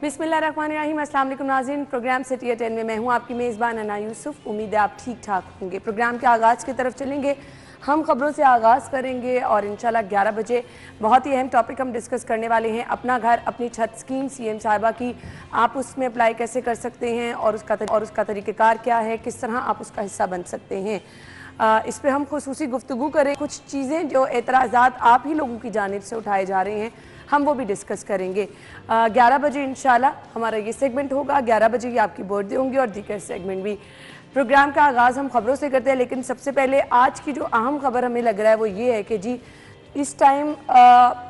बिस्मिल्लाहिर्रहमानिर्रहीम। अस्सलाम वालेकुम नाज़रीन, प्रोग्राम सिटी एट 10 में मैं हूँ आपकी मेज़बान अना यूसुफ। उम्मीद है आप ठीक ठाक होंगे। प्रोग्राम के आगाज़ की तरफ चलेंगे। हम खबरों से आगाज़ करेंगे और इंशाल्लाह 11 बजे बहुत ही अहम टॉपिक हम डिस्कस करने वाले हैं। अपना घर अपनी छत स्कीम सीएम साहिबा की, आप उसमें अप्लाई कैसे कर सकते हैं और उसका तरीक़ेकार क्या है, किस तरह आप उसका हिस्सा बन सकते हैं। इस पर हम खुसूसी गुफ्तगू करें। कुछ चीज़ें जो एतराज़ात आप ही लोगों की जानिब से उठाए जा रहे हैं हम वो भी डिस्कस करेंगे। 11 बजे इंशाल्लाह हमारा ये सेगमेंट होगा। 11 बजे ये आपकी बर्थडे होंगी और दीगर सेगमेंट भी। प्रोग्राम का आगाज़ हम खबरों से करते हैं, लेकिन सबसे पहले आज की जो अहम खबर हमें लग रहा है वो ये है कि जी इस टाइम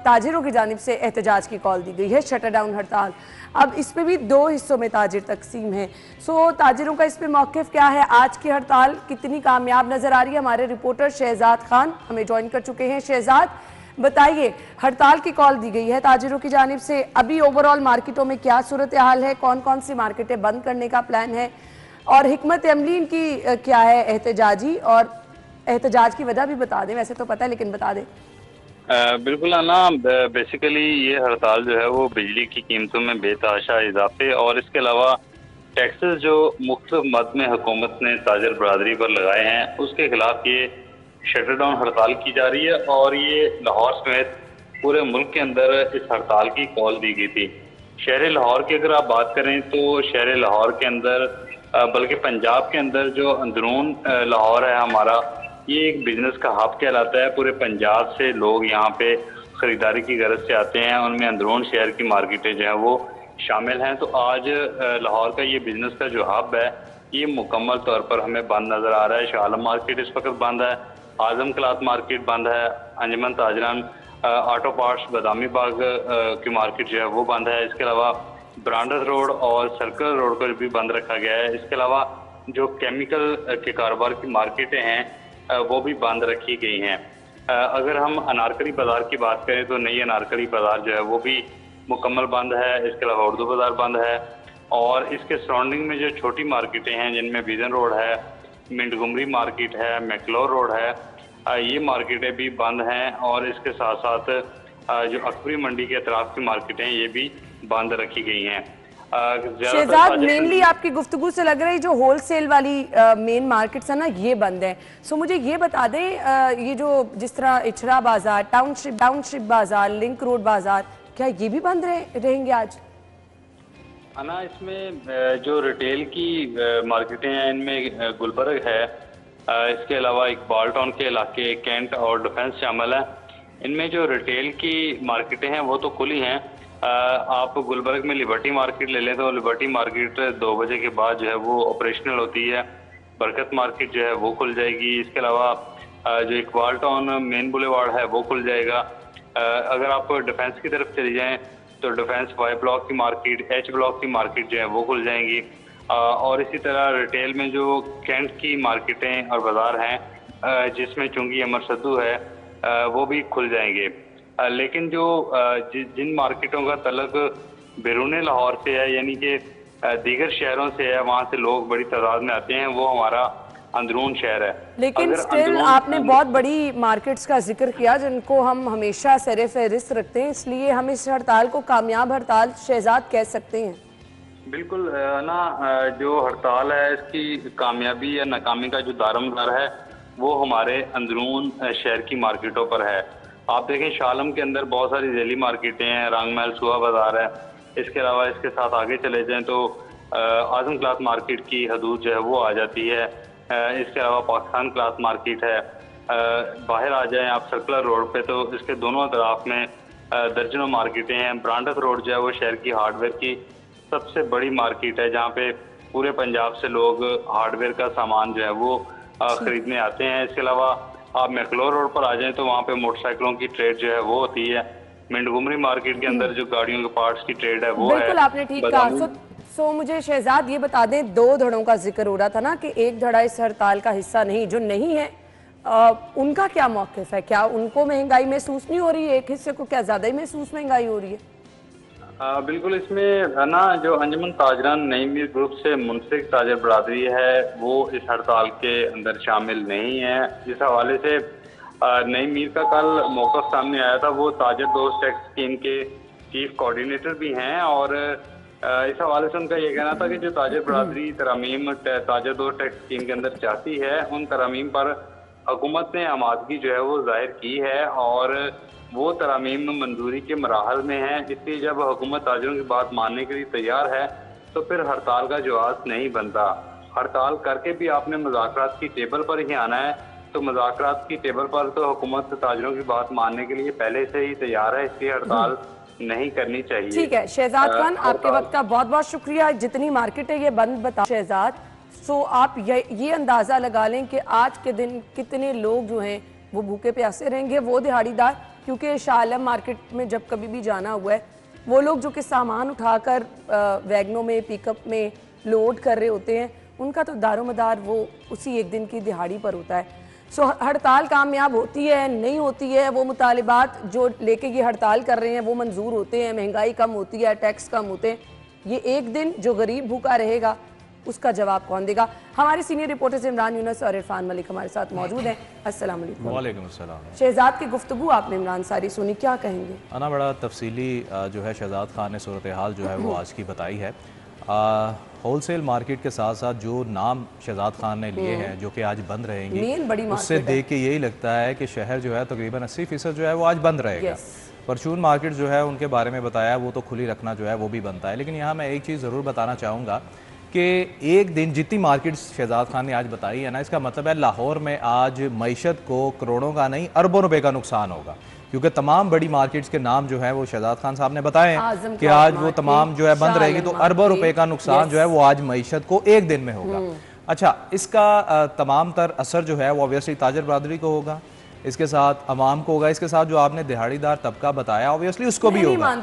ताजिरों की जानिब से एहतजाज की कॉल दी गई है, शटर डाउन हड़ताल। अब इस पर भी दो हिस्सों में ताजिर तकसीम है। ताजिरों का इस पर मौक़िफ़ क्या है, आज की हड़ताल कितनी कामयाब नज़र आ रही है। हमारे रिपोर्टर शहजाद खान हमें ज्वाइन कर चुके हैं। शहजाद, बताइए, हड़ताल की कॉल दी गई है ताजिरों की जानिब से, अभी ओवरऑल मार्केटों में क्या सूरत हाल है, कौन कौन सी मार्केटें बंद करने का प्लान है और हिकमत अमली इनकी क्या है एहतजाजी, और एहतजाज की वजह भी बता दें। वैसे तो पता है लेकिन बता दें। बिल्कुल आना, बेसिकली ये हड़ताल जो है वो बिजली की कीमतों में बेतहाशा इजाफे और इसके अलावा टैक्सेस जो मुख्तलिफ मद में हुकूमत ने ताजर बरादरी पर लगाए हैं उसके खिलाफ ये शटर डाउन हड़ताल की जा रही है। और ये लाहौर समेत पूरे मुल्क के अंदर इस हड़ताल की कॉल दी गई थी। शहर लाहौर की अगर आप बात करें तो शहर लाहौर के अंदर बल्कि पंजाब के अंदर जो अंदरून लाहौर है हमारा, ये एक बिजनेस का हब कहलाता है। पूरे पंजाब से लोग यहाँ पे ख़रीदारी की गरज से आते हैं, उनमें अंदरून शहर की मार्केटें जो हैं वो शामिल हैं। तो आज लाहौर का ये बिजनेस का जो हब है ये मुकम्मल तौर पर हमें बंद नज़र आ रहा है। शाह आलम मार्केट इस वक्त बंद है, आज़म क्लॉथ मार्केट बंद है, अंजमन ताजरान ऑटो पार्ट्स बादामी बाग की मार्केट जो है वो बंद है। इसके अलावा ब्रांडस रोड और सर्कल रोड को भी बंद रखा गया है। इसके अलावा जो केमिकल के कारोबार की मार्केटें हैं वो भी बंद रखी गई हैं। अगर हम अनारकली बाज़ार की बात करें तो नई अनारकली बाज़ार जो है वो भी मुकम्मल बंद है। इसके अलावा उर्दू बाज़ार बंद है और इसके सराउंडिंग में जो छोटी मार्केटें हैं जिनमें बिजन रोड है, मिंटगुमरी मार्केट है, मैकलोर रोड है, ये मार्केटें भी बंद हैं। और इसके साथ साथ जो अकबरी मंडी के अतराफ की मार्केटें हैं ये भी बंद रखी गई हैं। शहजाद, मेनली आपकी गुफ्तगू से लग रहा है जो होलसेल वाली मेन मार्केट्स है ना ये बंद है। मुझे ये बता दें, ये जो जिस तरह इचरा बाजार, टाउनशिप बाजार, लिंक रोड बाजार, क्या ये भी बंद रहेंगे आज? ना, इसमें जो रिटेल की मार्केटें हैं इनमें गुलबर्ग है, इसके अलावा इकबाल टाउन के इलाके, कैंट और डिफेंस शामिल है। इनमें जो रिटेल की मार्केटें हैं वो तो खुली हैं। आप गुलबर्ग में लिबर्टी मार्केट ले लें तो लिबर्टी मार्केट 2 बजे के बाद जो है वो ऑपरेशनल होती है। बरकत मार्केट जो है वो खुल जाएगी। इसके अलावा जो इकबाल टाउन मेन बुलेवार्ड है वो खुल जाएगा। अगर आप डिफेंस की तरफ चली जाएँ तो डिफेंस वाई ब्लॉक की मार्केट, एच ब्लॉक की मार्केट जो है वो खुल जाएंगी। और इसी तरह रिटेल में जो कैंट की मार्केटें और बाज़ार हैं जिसमें चुंगी अमर सद्दू है वो भी खुल जाएंगे। लेकिन जो जिन मार्केटों का तल्लुक बैरून लाहौर से है, यानी कि दीगर शहरों से है, वहाँ से लोग बड़ी तादाद में आते हैं, वो हमारा अंदरून शहर है। लेकिन स्टिल आपने बहुत बड़ी मार्केट्स का जिक्र किया जिनको हम हमेशा सर फहरिस्त रखते हैं, इसलिए हम इस हड़ताल को कामयाब हड़ताल शहजाद कह सकते हैं। बिल्कुल ना, जो हड़ताल है इसकी कामयाबी या नाकामी का जो दारोमदार है वो हमारे अंदरून शहर की मार्केटों पर है। आप देखें शाह आलम के अंदर बहुत सारी झेली मार्केटें हैं, रंग महल सुहा बाज़ार है। इसके अलावा इसके साथ आगे चले जाएं तो आज़म क्लॉथ मार्केट की हदूद जो है वो आ जाती है। इसके अलावा पाकिस्तान क्लॉथ मार्केट है। बाहर आ जाएं आप सर्कुलर रोड पे तो इसके दोनों तरफ में दर्जनों मार्केटें हैं। ब्रांडस रोड जो है वो शहर की हार्डवेयर की सबसे बड़ी मार्केट है जहाँ पे पूरे पंजाब से लोग हार्डवेयर का सामान जो है वो खरीदने आते हैं। इसके अलावा आप मैकलोर रोड पर आ जाएं तो वहाँ पे मोटरसाइकिलों की ट्रेड जो है वो होती है। मिंटगुमरी मार्केट के अंदर जो गाड़ियों के पार्ट्स की ट्रेड है वो है। बिल्कुल आपने ठीक कहा। मुझे शहजाद ये बता दें, 2 धड़ों का जिक्र हो रहा था ना कि एक धड़ा इस हड़ताल का हिस्सा नहीं, जो नहीं है उनका क्या मौक़िफ़ है? क्या उनको महंगाई महसूस नहीं हो रही है? एक हिस्से को क्या ज़्यादा ही महसूस महंगाई हो रही है? बिल्कुल, इसमें ना जो अंजमन ताजरान नई मीर ग्रुप से मुंसलिक ताजर बरादरी है वो इस हड़ताल के अंदर शामिल नहीं है। जिस हवाले से नई मीर का कल मौक़िफ़ सामने आया था, वो ताजर दोस्त टैक्स स्कीम के चीफ कोऑर्डिनेटर भी हैं और इस हवाले से उनका ये कहना था कि जो ताजर बरादरी तरामीम ताजर दो टैक्स स्कीम के अंदर चाहती है, उन तरामीम पर हुकूमत ने आमादगी जो है वो जाहिर की है और वो तरामीम मंजूरी के मराहल में है। इसलिए जब हुकूमत ताजरों की बात मानने के लिए तैयार है तो फिर हड़ताल का जवाब नहीं बनता। हड़ताल करके भी आपने मुज़ाकरात की टेबल पर ही आना है, तो मुज़ाकरात की टेबल पर तो हुकूमत ताजरों की बात मानने के लिए पहले से ही तैयार है, इसलिए हड़ताल नहीं करनी चाहिए। ठीक है शहजाद खान, आपके वक्त का बहुत बहुत शुक्रिया। जितनी मार्केट है ये बंद बता शहजाद, सो आप ये अंदाज़ा लगा लें कि आज के दिन कितने लोग जो हैं वो भूखे प्यासे रहेंगे, वो दिहाड़ीदार, क्योंकि शाह आलम मार्केट में जब कभी भी जाना हुआ है, वो लोग जो कि सामान उठाकर वैगनों में पिकअप में लोड कर रहे होते हैं, उनका तो दारोमदार वो उसी एक दिन की दिहाड़ी पर होता है। सो हड़ताल कामयाब होती है नहीं होती है, वो मुतालिबात जो लेके ये हड़ताल कर रहे हैं वो मंजूर होते हैं, महंगाई कम होती है, टैक्स कम होते हैं, ये एक दिन जो गरीब भूखा रहेगा उसका जवाब कौन देगा? हमारे सीनियर रिपोर्टर्स इमरान यूनस और इरफान मलिक हमारे साथ मौजूद हैं। अस्सलाम वालेकुम। वालेकुम अस्सलाम। शहजाद की गुफ्तगू आपने इमरान सारी सुनी, क्या कहेंगे? अना बड़ा तफसीली जो है शहजाद खान ने सूरत हाल जो है वो आज की बताई है। होलसेल मार्केट के साथ साथ जो नाम शहजाद खान ने लिए हैं जो कि आज बंद रहेंगे, उससे देख के यही लगता है कि शहर जो है तकरीबन 80% जो है वो आज बंद रहेगा। परचून मार्केट जो है उनके बारे में बताया, वो तो खुली रखना जो है वो भी बनता है। लेकिन यहाँ मैं एक चीज़ ज़रूर बताना चाहूँगा कि एक दिन जितनी मार्केट शहजाद खान ने आज बताई है ना, इसका मतलब है लाहौर में आज मईशत को करोड़ों का नहीं अरबों रुपए का नुकसान होगा, क्योंकि तमाम बड़ी मार्केट्स के नाम जो है वो शहजाद खान साहब ने बताए हैं कि आज वो तमाम जो है बंद रहेगी, तो अरबों रुपए का नुकसान जो है वो आज मईशत को एक दिन में होगा। अच्छा, इसका तमाम तर असर जो है वो ऑब्वियसली ताजर बरादरी को होगा, इसके साथ अवाम को होगा, इसके साथ जो आपने दिहाड़ीदार तबका बताया ऑब्वियसली उसको भी होगा।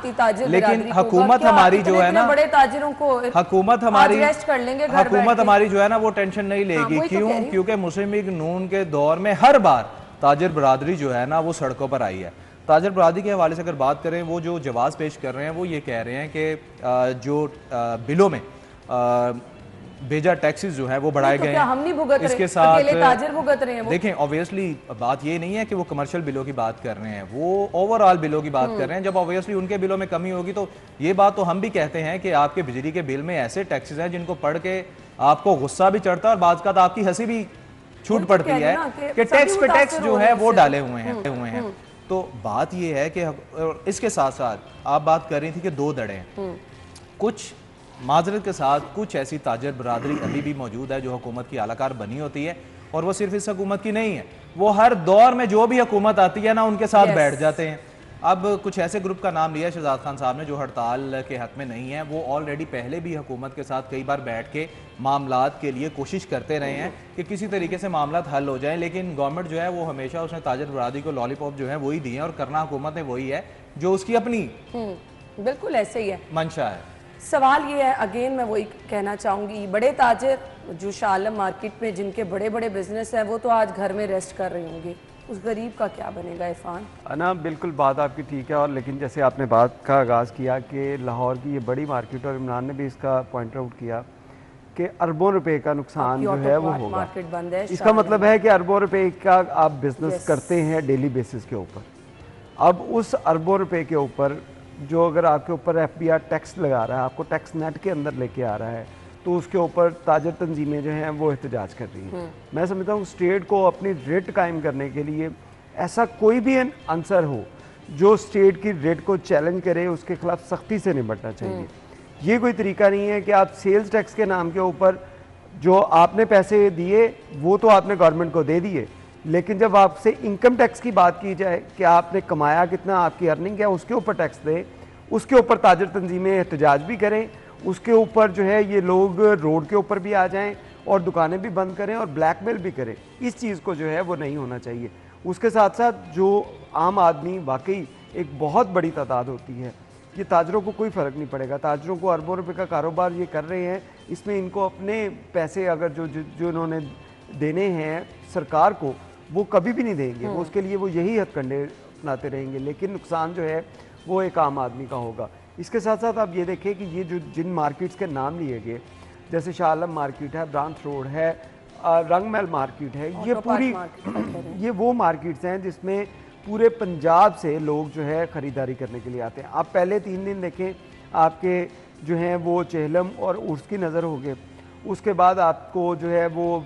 लेकिन हुकूमत हमारी जो है ना, बड़े ताजिरों को हुकूमत हमारी जो है ना वो टेंशन नहीं लेगी। क्यों? क्योंकि मुस्लिम लीग नून के दौर में हर बार ताजर बरादरी जो है ना वो सड़कों पर आई है। ताजर बरादरी के हवाले से अगर बात करें, वो जो जवाब पेश कर रहे हैं वो ये कह रहे हैं कि जो बिलों में बेजा टैक्सेस जो है वो बढ़ाए गए हैं, इसके साथ ताजर भुगत रहे हैं। देखें ऑब्वियसली बात ये नहीं है कि वो कमर्शियल बिलों की बात कर रहे हैं, वो ओवरऑल बिलों की बात कर रहे हैं। जब ऑब्वियसली उनके बिलों में कमी होगी तो ये बात तो हम भी कहते हैं कि आपके बिजली के बिल में ऐसे टैक्सेस हैं जिनको पढ़ के आपको गुस्सा भी चढ़ता है और बात का तो आपकी हंसी भी छूट पड़ती है कि टैक्स पे टैक्स जो है वो डाले हुए हैं। तो बात ये है कि इसके साथ साथ आप बात कर रही थी कि दो दड़े हैं, कुछ माजरत के साथ कुछ ऐसी ताजर बरादरी अभी भी मौजूद है जो हुकूमत की आलाकार बनी होती है, और वो सिर्फ इस हुकूमत की नहीं है, वो हर दौर में जो भी हुकूमत आती है ना उनके साथ बैठ जाते हैं। अब कुछ ऐसे ग्रुप का नाम लिया शहजाद खान साहब ने जो हड़ताल के हक में नहीं है, वो ऑलरेडी पहले भी हुकूमत के साथ कई बार बैठ के मामलात के लिए कोशिश करते रहे हैं कि किसी तरीके से मामलात हल हो जाएं, लेकिन गवर्नमेंट जो है वो हमेशा उसने ताजर बरादरी को लॉलीपॉप जो है वही दिए हैं, और करना हुकूमत ने वही है जो उसकी अपनी बिल्कुल ऐसे ही है मंशा है। सवाल ये है, अगेन मैं वही कहना चाहूँगी, बड़े ताजर जो शाह आलम मार्केट में जिनके बड़े बड़े बिजनेस हैं वो तो आज घर में रेस्ट कर रहे होंगे, उस गरीब का क्या बनेगा? इरफान ना, बिल्कुल बात आपकी ठीक है। और लेकिन जैसे आपने बात का आगाज़ किया कि लाहौर की ये बड़ी मार्केट, और इमरान ने भी इसका पॉइंट आउट किया कि अरबों रुपए का नुकसान जो है वो होगा। मार्केट बंद है, इसका मतलब है कि अरबों रुपए का आप बिजनेस करते हैं डेली बेसिस के ऊपर। अब उस अरबों रुपए के ऊपर जो अगर आपके ऊपर FBI टैक्स लगा रहा है, आपको टैक्स नेट के अंदर लेके आ रहा है, तो उसके ऊपर ताजर तंजीमें जो हैं वो एहतजाज कर रही हैं। मैं समझता हूँ स्टेट को अपनी रेट कायम करने के लिए ऐसा कोई भी आंसर हो जो स्टेट की रेट को चैलेंज करे, उसके खिलाफ सख्ती से निपटना चाहिए। ये कोई तरीका नहीं है कि आप सेल्स टैक्स के नाम के ऊपर जो आपने पैसे दिए वो तो आपने गवर्नमेंट को दे दिए, लेकिन जब आपसे इनकम टैक्स की बात की जाए कि आपने कमाया कितना, आपकी अर्निंग क्या, उसके ऊपर टैक्स दें, उसके ऊपर ताजर तंजीमें एहतजाज भी करें, उसके ऊपर जो है ये लोग रोड के ऊपर भी आ जाएं और दुकानें भी बंद करें और ब्लैकमेल भी करें। इस चीज़ को जो है वो नहीं होना चाहिए। उसके साथ साथ जो आम आदमी वाकई एक बहुत बड़ी तादाद होती है, ये ताजरों को कोई फ़र्क नहीं पड़ेगा। ताजरों को अरबों रुपए का कारोबार ये कर रहे हैं, इसमें इनको अपने पैसे अगर जो इन्होंने देने हैं सरकार को वो कभी भी नहीं देंगे, वो उसके लिए वो यही हथकंडे अपनाते रहेंगे, लेकिन नुकसान जो है वो एक आम आदमी का होगा। इसके साथ साथ आप ये देखें कि ये जो जिन मार्केट्स के नाम लिए गए, जैसे शाह आलम मार्केट है, ब्रांच रोड है, रंगमहल मार्केट है, ये पूरी ये वो मार्केट्स हैं जिसमें पूरे पंजाब से लोग जो है ख़रीदारी करने के लिए आते हैं। आप पहले 3 दिन देखें, आपके जो हैं वो चेहलम और उर्स की नज़र हो गए। उसके बाद आपको जो है वो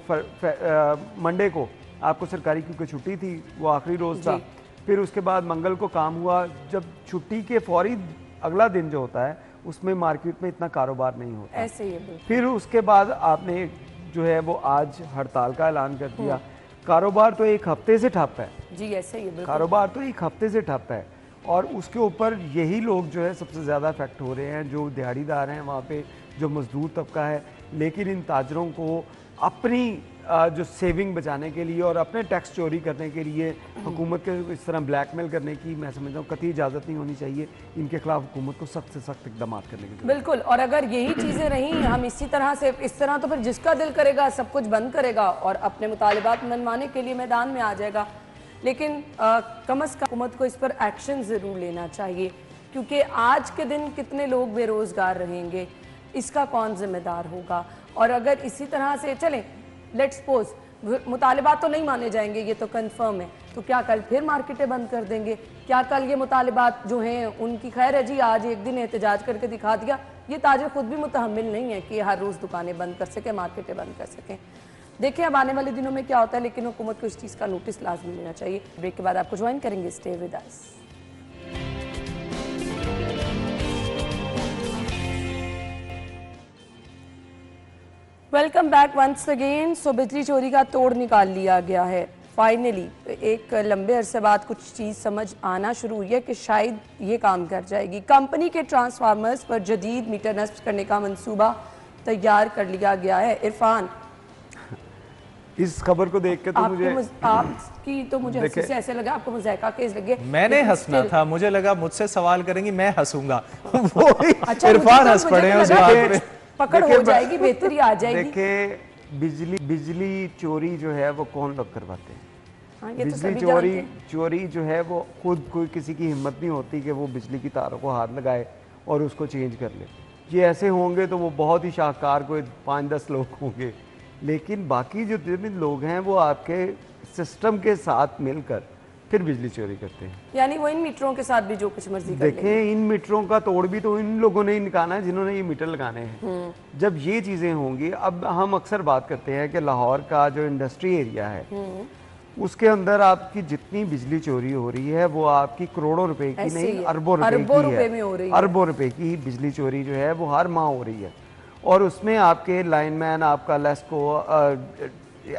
मंडे को आपको सरकारी क्योंकि छुट्टी थी, वो आखिरी रोज़ था। फिर उसके बाद मंगल को काम हुआ। जब छुट्टी के फौरी अगला दिन जो होता है उसमें मार्केट में इतना कारोबार नहीं होता, ऐसे ही है। फिर उसके बाद आपने जो है वो आज हड़ताल का ऐलान कर दिया। कारोबार तो एक हफ्ते से ठप है जी, ऐसे ही है। कारोबार तो एक हफ्ते से ठप है और उसके ऊपर यही लोग जो है सबसे ज़्यादा अफेक्ट हो रहे हैं, जो दिहाड़ीदार हैं वहाँ पे, जो मजदूर तबका है। लेकिन इन ताजरों को अपनी जो सेविंग बचाने के लिए और अपने टैक्स चोरी करने के लिए हुकूमत के इस तरह ब्लैकमेल करने की मैं समझता हूँ कतई इजाज़त नहीं होनी चाहिए। इनके खिलाफ हुकूमत को सख्त से सख्त इक़दाम करने की। बिल्कुल, और अगर यही चीज़ें रहीं हम इसी तरह से इस तरह, तो फिर जिसका दिल करेगा सब कुछ बंद करेगा और अपने मुतालिबात मनवाने के लिए मैदान में आ जाएगा। लेकिन कम अज़ कम हुकूमत को इस पर एक्शन ज़रूर लेना चाहिए, क्योंकि आज के दिन कितने लोग बेरोज़गार रहेंगे, इसका कौन जिम्मेदार होगा। और अगर इसी तरह से चलें, लेट्स सपोज मुतालिबात तो नहीं माने जाएंगे, ये तो कंफर्म है, तो क्या कल फिर मार्केटें बंद कर देंगे? क्या कल ये मुतालिबात जो हैं उनकी खैर है जी, आज एक दिन एहतजाज करके दिखा दिया, ये ताजर खुद भी मुतहम्मिल नहीं है कि हर रोज़ दुकानें बंद कर सकें, मार्केटें बंद कर सकें। देखिए अब आने वाले दिनों में क्या होता है, लेकिन हुकूमत को इस चीज़ का नोटिस लाजमी लेना चाहिए। ब्रेक के बाद आपको ज्वाइन करेंगे, stay with us. Welcome back once again. So बिजली चोरी का तोड़ निकाल लिया गया है फाइनली। एक लंबे अरसे बाद कुछ चीज़ समझ आना शुरू हुई है कि शायद ये काम कर जाएगी। कंपनी के ट्रांसफार्मर्स पर जदीद मीटर नस्ब करने का मंसूबा तैयार कर लिया गया है। इरफान, इस खबर को देख के तो आपकी तो मुझे हंसी से ऐसे लगा, आपको मुज़ाहिका केस लगे। मैंने हंसना था, मुझे लगा मुझसे सवाल करेंगी, मैं हंसूंगा। वो अच्छा, इरफान हंस पड़े उस बात पे। पकड़ हो जाएगी, बेहतरी आ जाएगी। देखिए बिजली चोरी जो है वो कौन लोग करवाते हैं? हाँ, ये बिजली तो चोरी जो है वो खुद कोई किसी की हिम्मत नहीं होती कि वो बिजली की तारों को हाथ लगाए और उसको चेंज कर ले। ये ऐसे होंगे तो वो बहुत ही शाहकार कोई 5-10 लोग होंगे, लेकिन बाकी जो जितने लोग हैं वो आपके सिस्टम के साथ मिलकर फिर बिजली चोरी करते हैं। यानी वो इन मीटरों के साथ भी जो कुछ मर्जी कर लेंगे। देखें, इन मीटरों का तोड़ भी तो इन लोगों ने ही निकाला है जिन्होंने ये मीटर लगाने हैं। जब ये चीज़ें होंगी, अब हम अक्सर बात करते हैं कि लाहौर का जो इंडस्ट्री एरिया है उसके अंदर आपकी जितनी बिजली चोरी हो रही है वो आपकी करोड़ों रुपए की नहीं, अरबों रुपए में हो रही है। अरबों रुपए की बिजली चोरी जो है वो हर माह हो रही है। और उसमें आपके लाइनमैन, आपका लेस्को,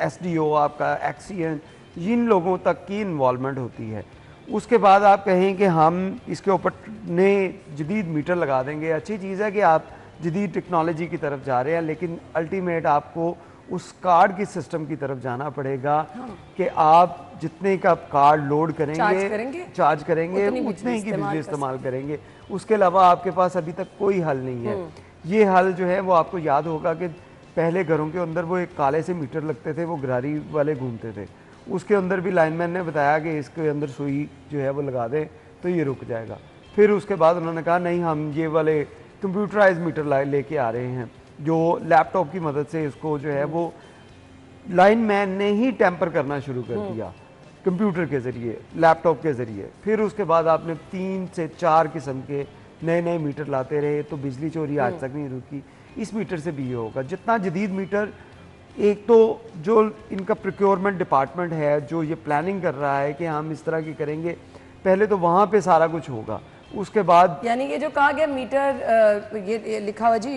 SDO, आपका एक्सीएन, जिन लोगों तक की इन्वॉल्वमेंट होती है। उसके बाद आप कहें कि हम इसके ऊपर नए जदीद मीटर लगा देंगे। अच्छी चीज़ है कि आप जदीद टेक्नोलॉजी की तरफ जा रहे हैं, लेकिन अल्टीमेट आपको उस कार्ड की सिस्टम की तरफ जाना पड़ेगा कि आप जितने का कार्ड लोड करेंगे, चार्ज करेंगे उतने ही की बिजली इस्तेमाल करेंगे। उसके अलावा आपके पास अभी तक कोई हल नहीं है। ये हल जो है वो आपको याद होगा कि पहले घरों के अंदर वो एक काले से मीटर लगते थे, वो गरारी वाले घूमते थे। उसके अंदर भी लाइनमैन ने बताया कि इसके अंदर सुई जो है वो लगा दें तो ये रुक जाएगा। फिर उसके बाद उन्होंने कहा नहीं, हम ये वाले कंप्यूटराइज मीटर लेके आ रहे हैं जो लैपटॉप की मदद से इसको जो है वो लाइनमैन ने ही टेम्पर करना शुरू कर दिया कंप्यूटर के ज़रिए, लैपटॉप के ज़रिए। फिर उसके बाद आपने 3 से 4 किस्म के नए नए मीटर लाते रहे तो बिजली चोरी आज तक नहीं रुकी। इस मीटर से भी ये होगा। जितना जदीद मीटर, एक तो जो इनका प्रोक्योरमेंट डिपार्टमेंट है जो ये प्लानिंग कर रहा है कि हम इस तरह की करेंगे, पहले तो वहाँ पे सारा कुछ होगा। उसके बाद यानी ये जो कहा गया मीटर, ये लिखा हुआ जी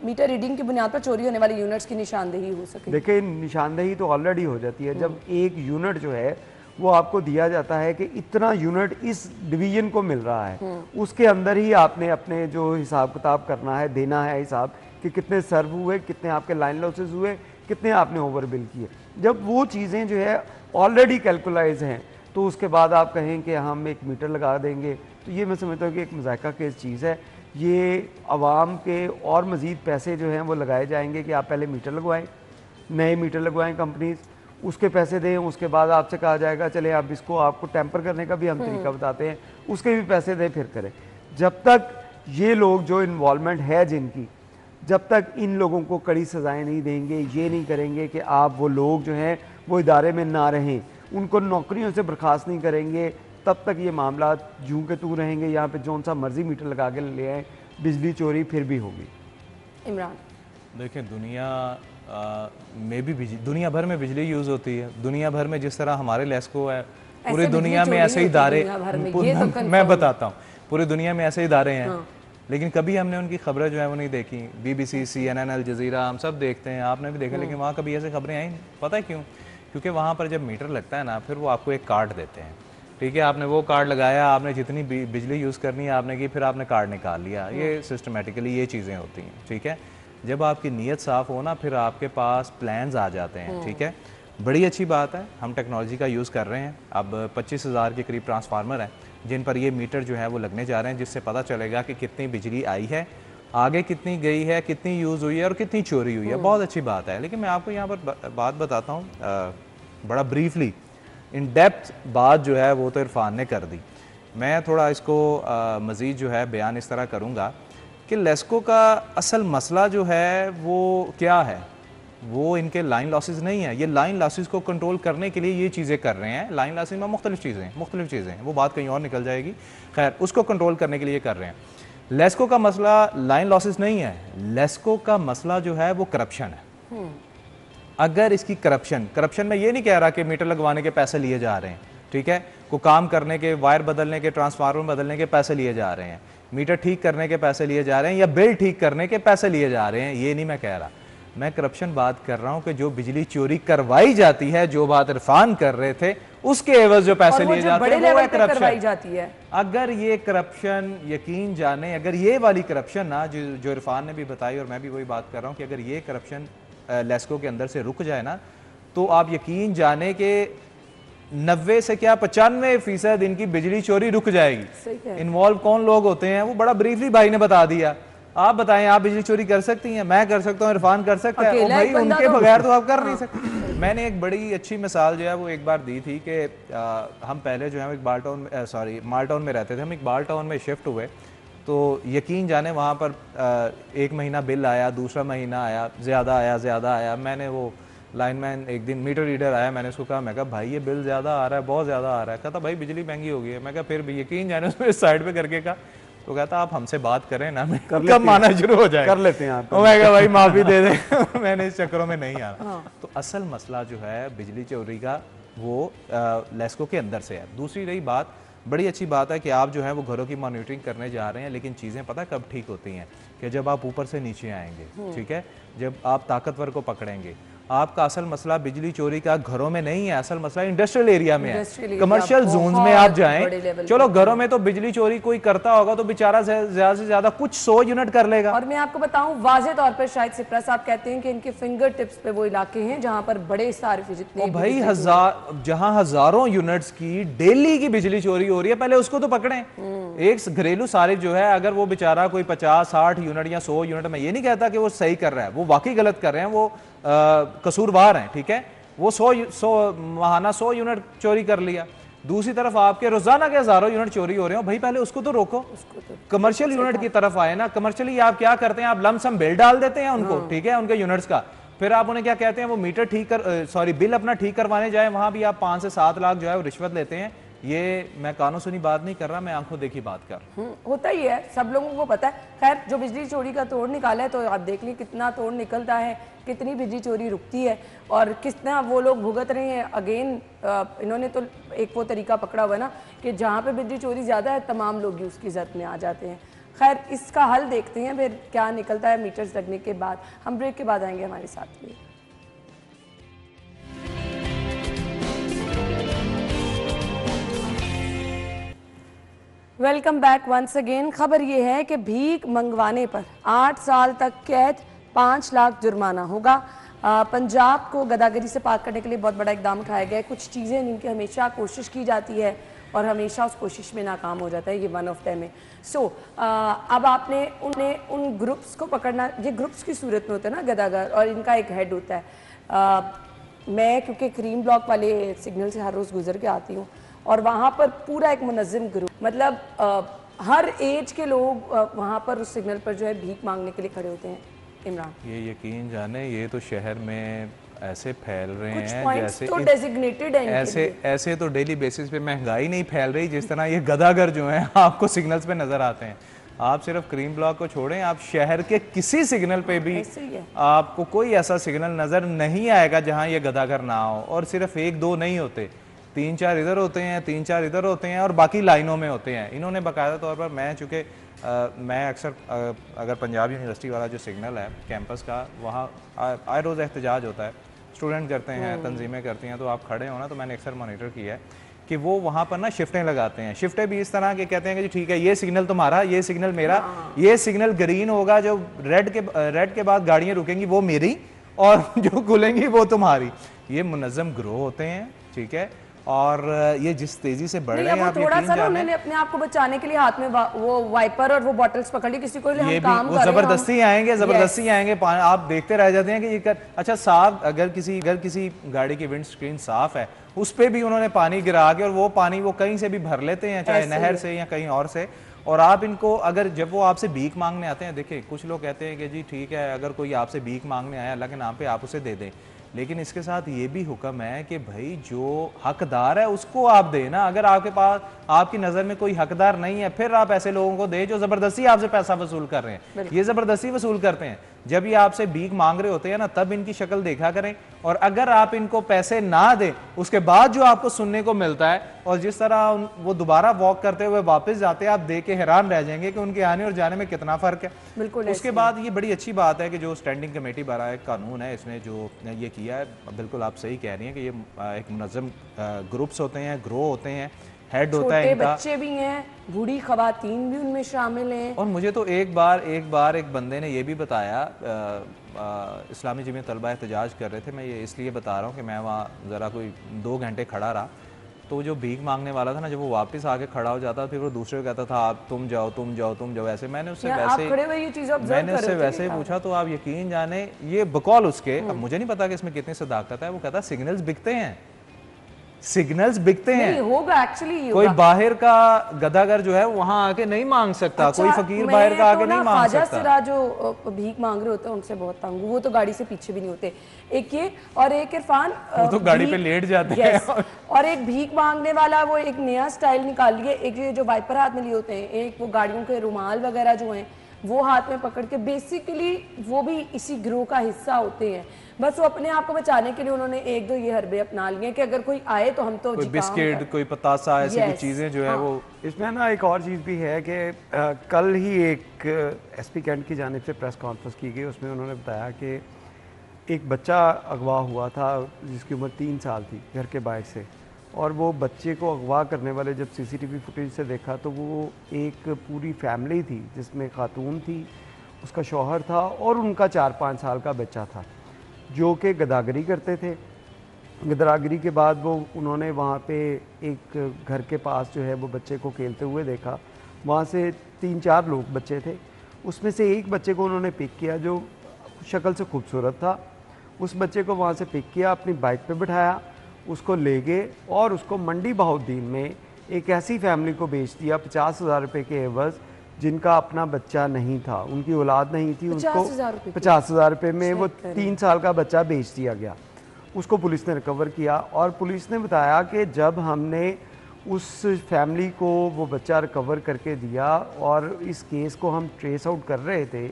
मीटर रीडिंग की बुनियाद पर चोरी होने वाली यूनिट्स की निशानदेही हो सके। देखिए, निशानदेही तो ऑलरेडी हो जाती है। जब एक यूनिट जो है वो आपको दिया जाता है कि इतना यूनिट इस डिवीजन को मिल रहा है, उसके अंदर ही आपने अपने जो हिसाब किताब करना है, देना है हिसाब कि कितने सर्व हुए, कितने आपके लाइन लॉसेस हुए, कितने आपने ओवर बिल किए। जब वो चीज़ें जो है ऑलरेडी कैलकुलाइज हैं तो उसके बाद आप कहें कि हम एक मीटर लगा देंगे, तो ये मैं समझता हूँ कि एक मज़ाक़ा केस चीज़ है। ये आवाम के और मज़ीद पैसे जो हैं वो लगाए जाएंगे कि आप पहले मीटर लगवाएं, नए मीटर लगवाएं कंपनीज, उसके पैसे दें। उसके बाद आपसे कहा जाएगा चले आप इसको, आपको टेम्पर करने का भी हम तरीका बताते हैं, उसके भी पैसे दें, फिर करें। जब तक ये लोग जो इन्वॉल्वमेंट है जिनकी, जब तक इन लोगों को कड़ी सज़ाएं नहीं देंगे, ये नहीं करेंगे कि आप वो लोग जो हैं वो इदारे में ना रहें, उनको नौकरियों से बर्खास्त नहीं करेंगे, तब तक ये मामला जूं के तू रहेंगे। यहाँ पे जौन सा मर्जी मीटर लगा के ले आए, बिजली चोरी फिर भी होगी। इमरान, देखिए दुनिया में भी दुनिया भर में बिजली यूज़ होती है। दुनिया भर में जिस तरह हमारे लेस्को है, पूरी दुनिया में ऐसे इदारे, मैं बताता हूँ, पूरी दुनिया में ऐसे इदारे हैं। लेकिन कभी हमने उनकी खबरें जो है वो नहीं देखी। BBC, CNN, अल जज़ीरा हम सब देखते हैं, आपने भी देखा, लेकिन वहाँ कभी ऐसे खबरें आई नहीं। पता है क्यों? क्योंकि वहाँ पर जब मीटर लगता है ना, फिर वो आपको एक कार्ड देते हैं, ठीक है, आपने वो कार्ड लगाया, आपने जितनी बिजली यूज़ करनी है आपने की, फिर आपने कार्ड निकाल लिया। ये सिस्टमेटिकली ये चीज़ें होती हैं, ठीक है। जब आपकी नीयत साफ़ हो ना, फिर आपके पास प्लान्स आ जाते हैं, ठीक है। बड़ी अच्छी बात है, हम टेक्नोलॉजी का यूज़ कर रहे हैं। अब 25,000 के करीब ट्रांसफार्मर हैं जिन पर ये मीटर जो है वो लगने जा रहे हैं, जिससे पता चलेगा कि कितनी बिजली आई है, आगे कितनी गई है, कितनी यूज़ हुई है और कितनी चोरी हुई है। बहुत अच्छी बात है। लेकिन मैं आपको यहाँ पर बात बताता हूँ, बड़ा ब्रीफली, इन डेप्थ बात जो है वो तो इरफान ने कर दी। मैं थोड़ा इसको मज़ीद जो है बयान इस तरह करूँगा कि लेस्को का असल मसला जो है वो क्या है। वो इनके लाइन लॉसेस नहीं है। ये लाइन लॉसेस को कंट्रोल करने के लिए ये चीज़ें कर रहे हैं। लाइन लॉसेस में मुख्तलिफ चीज़ें हैं, वो बात कहीं और निकल जाएगी। खैर, उसको कंट्रोल करने के लिए कर रहे हैं। लेस्को का मसला लाइन लॉसेस नहीं है, लेस्को का मसला जो है वो करप्शन है। अगर इसकी करप्शन में ये नहीं कह रहा कि मीटर लगवाने के पैसे लिए जा रहे हैं, ठीक है, को काम करने के, वायर बदलने के, ट्रांसफार्मर बदलने के पैसे लिए जा रहे हैं, मीटर ठीक करने के पैसे लिए जा रहे हैं, या बिल ठीक करने के पैसे लिए जा रहे हैं, ये नहीं मैं कह रहा। मैं करप्शन बात कर रहा हूं कि जो बिजली चोरी करवाई जाती है, जो बात इरफान कर रहे थे, उसके एवज जो पैसे लिए जाते हैं वो है करप्शन जाती है। अगर ये करप्शन, यकीन जाने, अगर ये वाली करप्शन ना जो इरफान ने भी बताई और मैं भी वही बात कर रहा हूं कि अगर ये करप्शन लेस्को के अंदर से रुक जाए ना, तो आप यकीन जाने के 90 से क्या 95% इनकी बिजली चोरी रुक जाएगी। इन्वॉल्व कौन लोग होते हैं वो बड़ा ब्रीफली भाई ने बता दिया। आप बताएं, आप बिजली चोरी कर सकती हैं, मैं कर सकता हूँ, इरफान कर सकता है, और भाई उनके बगैर तो आप कर नहीं सकते। मैंने एक बड़ी अच्छी मिसाल जो है वो एक बार दी थी कि हम पहले जो है इकबाल टाउन, माल टाउन में रहते थे, हम इकबाल टाउन में शिफ्ट हुए, तो यकीन जाने वहाँ पर 1 महीना बिल आया, दूसरा महीना आया, ज़्यादा आया। मैंने वो लाइनमैन, एक दिन मीटर रीडर आया, मैंने उसको कहा, मैं कहा भाई ये बिल ज़्यादा आ रहा है, बहुत ज़्यादा आ रहा है। कहता भाई बिजली महंगी हो गई है। मैं कहा फिर भी, यकीन जाने उसमें साइड पे करके कहा, तो कहता आप हमसे बात करें ना, मैं कब माना शुरू हो जाए, कर लेते हैं आप। मैं कहा भाई माफ़ी दे दे मैंने इस चक्करों में नहीं आना। तो असल मसला जो है बिजली चोरी का वो लेस्को के अंदर से है। दूसरी रही बात, बड़ी अच्छी बात है कि आप जो है वो घरों की मॉनिटरिंग करने जा रहे हैं, लेकिन चीज़ें पता कब ठीक होती हैं कि जब आप ऊपर से नीचे आएंगे, ठीक है, जब आप ताकतवर को पकड़ेंगे। आपका असल मसला बिजली चोरी का घरों में नहीं है, असल मसला इंडस्ट्रियल एरिया में है, कमर्शियल जोन्स में आप जाएं। चलो घरों में तो बिजली चोरी कोई करता होगा तो बेचारा ज्यादा से ज्यादा कुछ 100 यूनिट कर लेगा। और मैं आपको बताऊं, वाज़े तौर पर शायद सिप्रा साहब कहते हैं कि इनके फिंगर टिप्स पे वो इलाके हैं जहां पर बड़े सारे जितने भाई जहां हजारों यूनिट्स की डेली की बिजली चोरी हो रही है, पहले उसको तो पकड़ें। एक घरेलू सारिफ जो है, अगर वो बेचारा कोई 50-60 यूनिट या 100 यूनिट, मैं ये नहीं कहता कि वो सही कर रहा है, वो वाकई गलत कर रहे हैं, वो कसूरवार हैं, ठीक है, वो 100 माहाना 100 यूनिट चोरी कर लिया। दूसरी तरफ आपके रोजाना के हजारों यूनिट चोरी हो रहे हो, भाई पहले उसको तो रोको, कमर्शियल यूनिट की तरफ आए ना। कमर्शियली आप क्या करते हैं, आप लमसम बिल डाल देते हैं उनको, ठीक है, उनके यूनिट्स का, फिर आप उन्हें क्या कहते हैं, वो मीटर ठीक कर बिल अपना ठीक करवाने जाए, वहां भी आप 5 से 7 लाख जो है वो रिश्वत लेते हैं। ये मैं कानों सुनी बात नहीं कर रहा, मैं आंखों देखी बात कर। होता ही है, सब लोगों को पता है। खैर, जो बिजली चोरी का तोड़ निकाला है, तो आप देख लीजिए कितना तोड़ निकलता है, कितनी बिजली चोरी रुकती है और कितना वो लोग भुगत रहे हैं। अगेन इन्होंने तो एक वो तरीका पकड़ा हुआ ना कि जहाँ पे बिजली चोरी ज़्यादा है, तमाम लोग ही उसकी जद में आ जाते हैं। खैर, इसका हल देखते हैं फिर क्या निकलता है मीटर्स लगने के बाद। हम ब्रेक के बाद आएंगे हमारे साथ में। Welcome back once again. खबर ये है कि भीख मंगवाने पर 8 साल तक कैद, 5 लाख जुर्माना होगा। पंजाब को गदागरी से पाक करने के लिए बहुत बड़ा इकदाम उठाया गया है। कुछ चीज़ें जिनकी हमेशा कोशिश की जाती है और हमेशा उस कोशिश में नाकाम हो जाता है, ये वन ऑफ देम है। सो अब आपने उन ग्रुप्स को पकड़ना, ये ग्रुप्स की सूरत में होता है ना गदागर, और इनका एक हेड होता है। मैं क्योंकि क्रीम ब्लॉक वाले सिग्नल से हर रोज़ गुजर के आती हूँ और वहाँ पर पूरा एक मुनज़्ज़म ग्रुप, मतलब हर एज के लोग वहाँ पर उस सिग्नल पर जो है भीख मांगने के लिए खड़े होते हैं। इमरान, ये यकीन जाने, ये तो शहर में ऐसे फैल रहे हैं जैसे तो डेजिग्नेटेड है, ऐसे तो डेली बेसिस पे महंगाई नहीं फैल रही जिस तरह ये गदागर जो हैं आपको सिग्नल्स पे नजर आते हैं। आप सिर्फ क्रीम ब्लॉक को छोड़ें, आप शहर के किसी सिग्नल पे भी ऐसे ही है। आपको कोई ऐसा सिग्नल नज़र नहीं आएगा जहां ये गदागर ना हो। और सिर्फ एक दो नहीं होते, 3-4 इधर होते हैं, 3-4 इधर होते हैं और बाकी लाइनों में होते हैं। इन्होंने बाकायदा तौर पर, मैं चूँकि मैं अक्सर अगर पंजाब यूनिवर्सिटी वाला जो सिग्नल है कैंपस का, वहाँ आए रोज़ एहतजाज होता है, स्टूडेंट करते हैं, तंजीमें करती हैं, तो आप खड़े हो ना, तो मैंने अक्सर मॉनिटर किया है कि वो वहाँ पर ना शिफ्टें लगाते हैं। शिफ्टें भी इस तरह के कहते हैं कि जी ठीक है, ये सिग्नल तुम्हारा, ये सिग्नल मेरा, ये सिग्नल ग्रीन होगा, जो रेड के बाद गाड़ियाँ रुकेंगी वो मेरी, और जो खुलेंगी वो तुम्हारी। ये मुनज़्ज़म ग्रो होते हैं, ठीक है। और ये जिस तेजी से बढ़ रहे हैं, आप थोड़ा यकीन सा ना जाने, उन्होंने अपने आप को बचाने के लिए हाथ में वो वाइपर और वो बॉटल्स पकड़ ली, किसी को ये हम भी काम वो कर रहे हैं, जबरदस्ती आएंगे, जबरदस्ती आएंगे, आप देखते रह जाते हैं कि ये कर। अच्छा साफ, अगर किसी गाड़ी की विंड स्क्रीन साफ है, उस पे भी उन्होंने पानी गिरा के, और वो पानी वो कहीं से भी भर लेते हैं, चाहे नहर से या कहीं और से। और आप इनको, अगर जब वो आपसे भीख मांगने आते हैं, देखिए कुछ लोग कहते हैं कि जी ठीक है, अगर कोई आपसे भीख मांगने आया अल्लाह के नाम पे, आप उसे दे दें, लेकिन इसके साथ ये भी हुक्म है कि भाई जो हकदार है उसको आप दें ना। अगर आपके पास, आपकी नज़र में कोई हकदार नहीं है, फिर आप ऐसे लोगों को दें जो ज़बरदस्ती आपसे पैसा वसूल कर रहे हैं। ये ज़बरदस्ती वसूल करते हैं। जब ये आपसे भीख मांग रहे होते हैं ना, तब इनकी शक्ल देखा करें। और अगर आप इनको पैसे ना दें, उसके बाद जो आपको सुनने को मिलता है, और जिस तरह वो दोबारा वॉक करते हुए वापस जाते हैं, आप देख के हैरान रह जाएंगे कि उनके आने और जाने में कितना फ़र्क है। बिल्कुल। उसके बाद ये बड़ी अच्छी बात है कि जो स्टैंडिंग कमेटी बराए कानून है, इसने जो ये किया है, बिल्कुल आप सही कह रही हैं कि ये एक मुनज़्ज़म ग्रुप्स होते हैं, ग्रो होते हैं, हेड होता है इनका, बच्चे भी हैं, बूढ़ी खवातीन भी उनमें शामिल हैं। और मुझे तो एक बार एक बंदे ने ये भी बताया, इस्लामी जमीयत तलबा एहतजाज कर रहे थे, मैं ये इसलिए बता रहा हूँ कि मैं वहाँ ज़रा कोई 2 घंटे खड़ा रहा, तो जो भीख मांगने वाला था ना, जब वो वापस आके खड़ा हो जाता, फिर वो दूसरे को कहता था आप तुम जाओ ऐसे। मैंने उससे वैसे ही पूछा, तो आप यकीन जाने, ये बकौल उसके, अब मुझे नहीं पता कि इसमें कितनी सदाकत है, वो कहता सिग्नल्स बिकते हैं, सिग्नल्स बिकते हैं। होगा एक्चुअली, कोई बाहर का गदागर जो है वहां आके नहीं मांग सकता। अच्छा, कोई फकीर बाहर का आके नहीं मांग सकता। सिरा जो भीख मांग रहे होते हैं उनसे बहुत तंग, वो तो गाड़ी से पीछे भी नहीं होते। एक ये, और एक इरफान, वो तो गाड़ी पे लेट जाते हैं। और एक भीख मांगने वाला, वो एक नया स्टाइल निकाल लिए, एक ये जो वाइपर हाथ में लिए होते हैं, एक वो गाड़ियों के रुमाल वगैरह जो हैं वो हाथ में पकड़ के, बेसिकली वो भी इसी ग्रोह का हिस्सा होते हैं। बस वो अपने आप को बचाने के लिए उन्होंने 1-2 ये हरबे अपना लिए कि अगर कोई आए तो हम तो कोई बिस्किट, कोई पतासा, ऐसी कुछ चीजें जो है वो। इसमें ना एक और चीज़ भी है कि कल ही एक एसपी कैंट की जानिब से प्रेस कॉन्फ्रेंस की गई, उसमें उन्होंने बताया कि एक बच्चा अगवा हुआ था जिसकी उम्र 3 साल थी, घर के बाहर से, और वो बच्चे को अगवा करने वाले जब सीसीटीवी फुटेज से देखा तो वो एक पूरी फैमिली थी, जिसमें खातून थी, उसका शौहर था और उनका 4-5 साल का बच्चा था, जो कि गदागरी करते थे। गदागरी के बाद वो उन्होंने वहाँ पे एक घर के पास जो है वो बच्चे को खेलते हुए देखा। वहाँ से 3-4 लोग बच्चे थे, उसमें से एक बच्चे को उन्होंने पिक किया जो शक्ल से खूबसूरत था। उस बच्चे को वहाँ से पिक किया, अपनी बाइक पे बिठाया, उसको ले गए और उसको मंडी बहाउद्दीन में एक ऐसी फैमिली को बेच दिया 50,000 रुपये के एवज़, जिनका अपना बच्चा नहीं था, उनकी औलाद नहीं थी, उनको 50,000 रुपये में वो 3 साल का बच्चा बेच दिया गया। उसको पुलिस ने रिकवर किया और पुलिस ने बताया कि जब हमने उस फैमिली को वो बच्चा रिकवर करके दिया और इस केस को हम ट्रेस आउट कर रहे थे,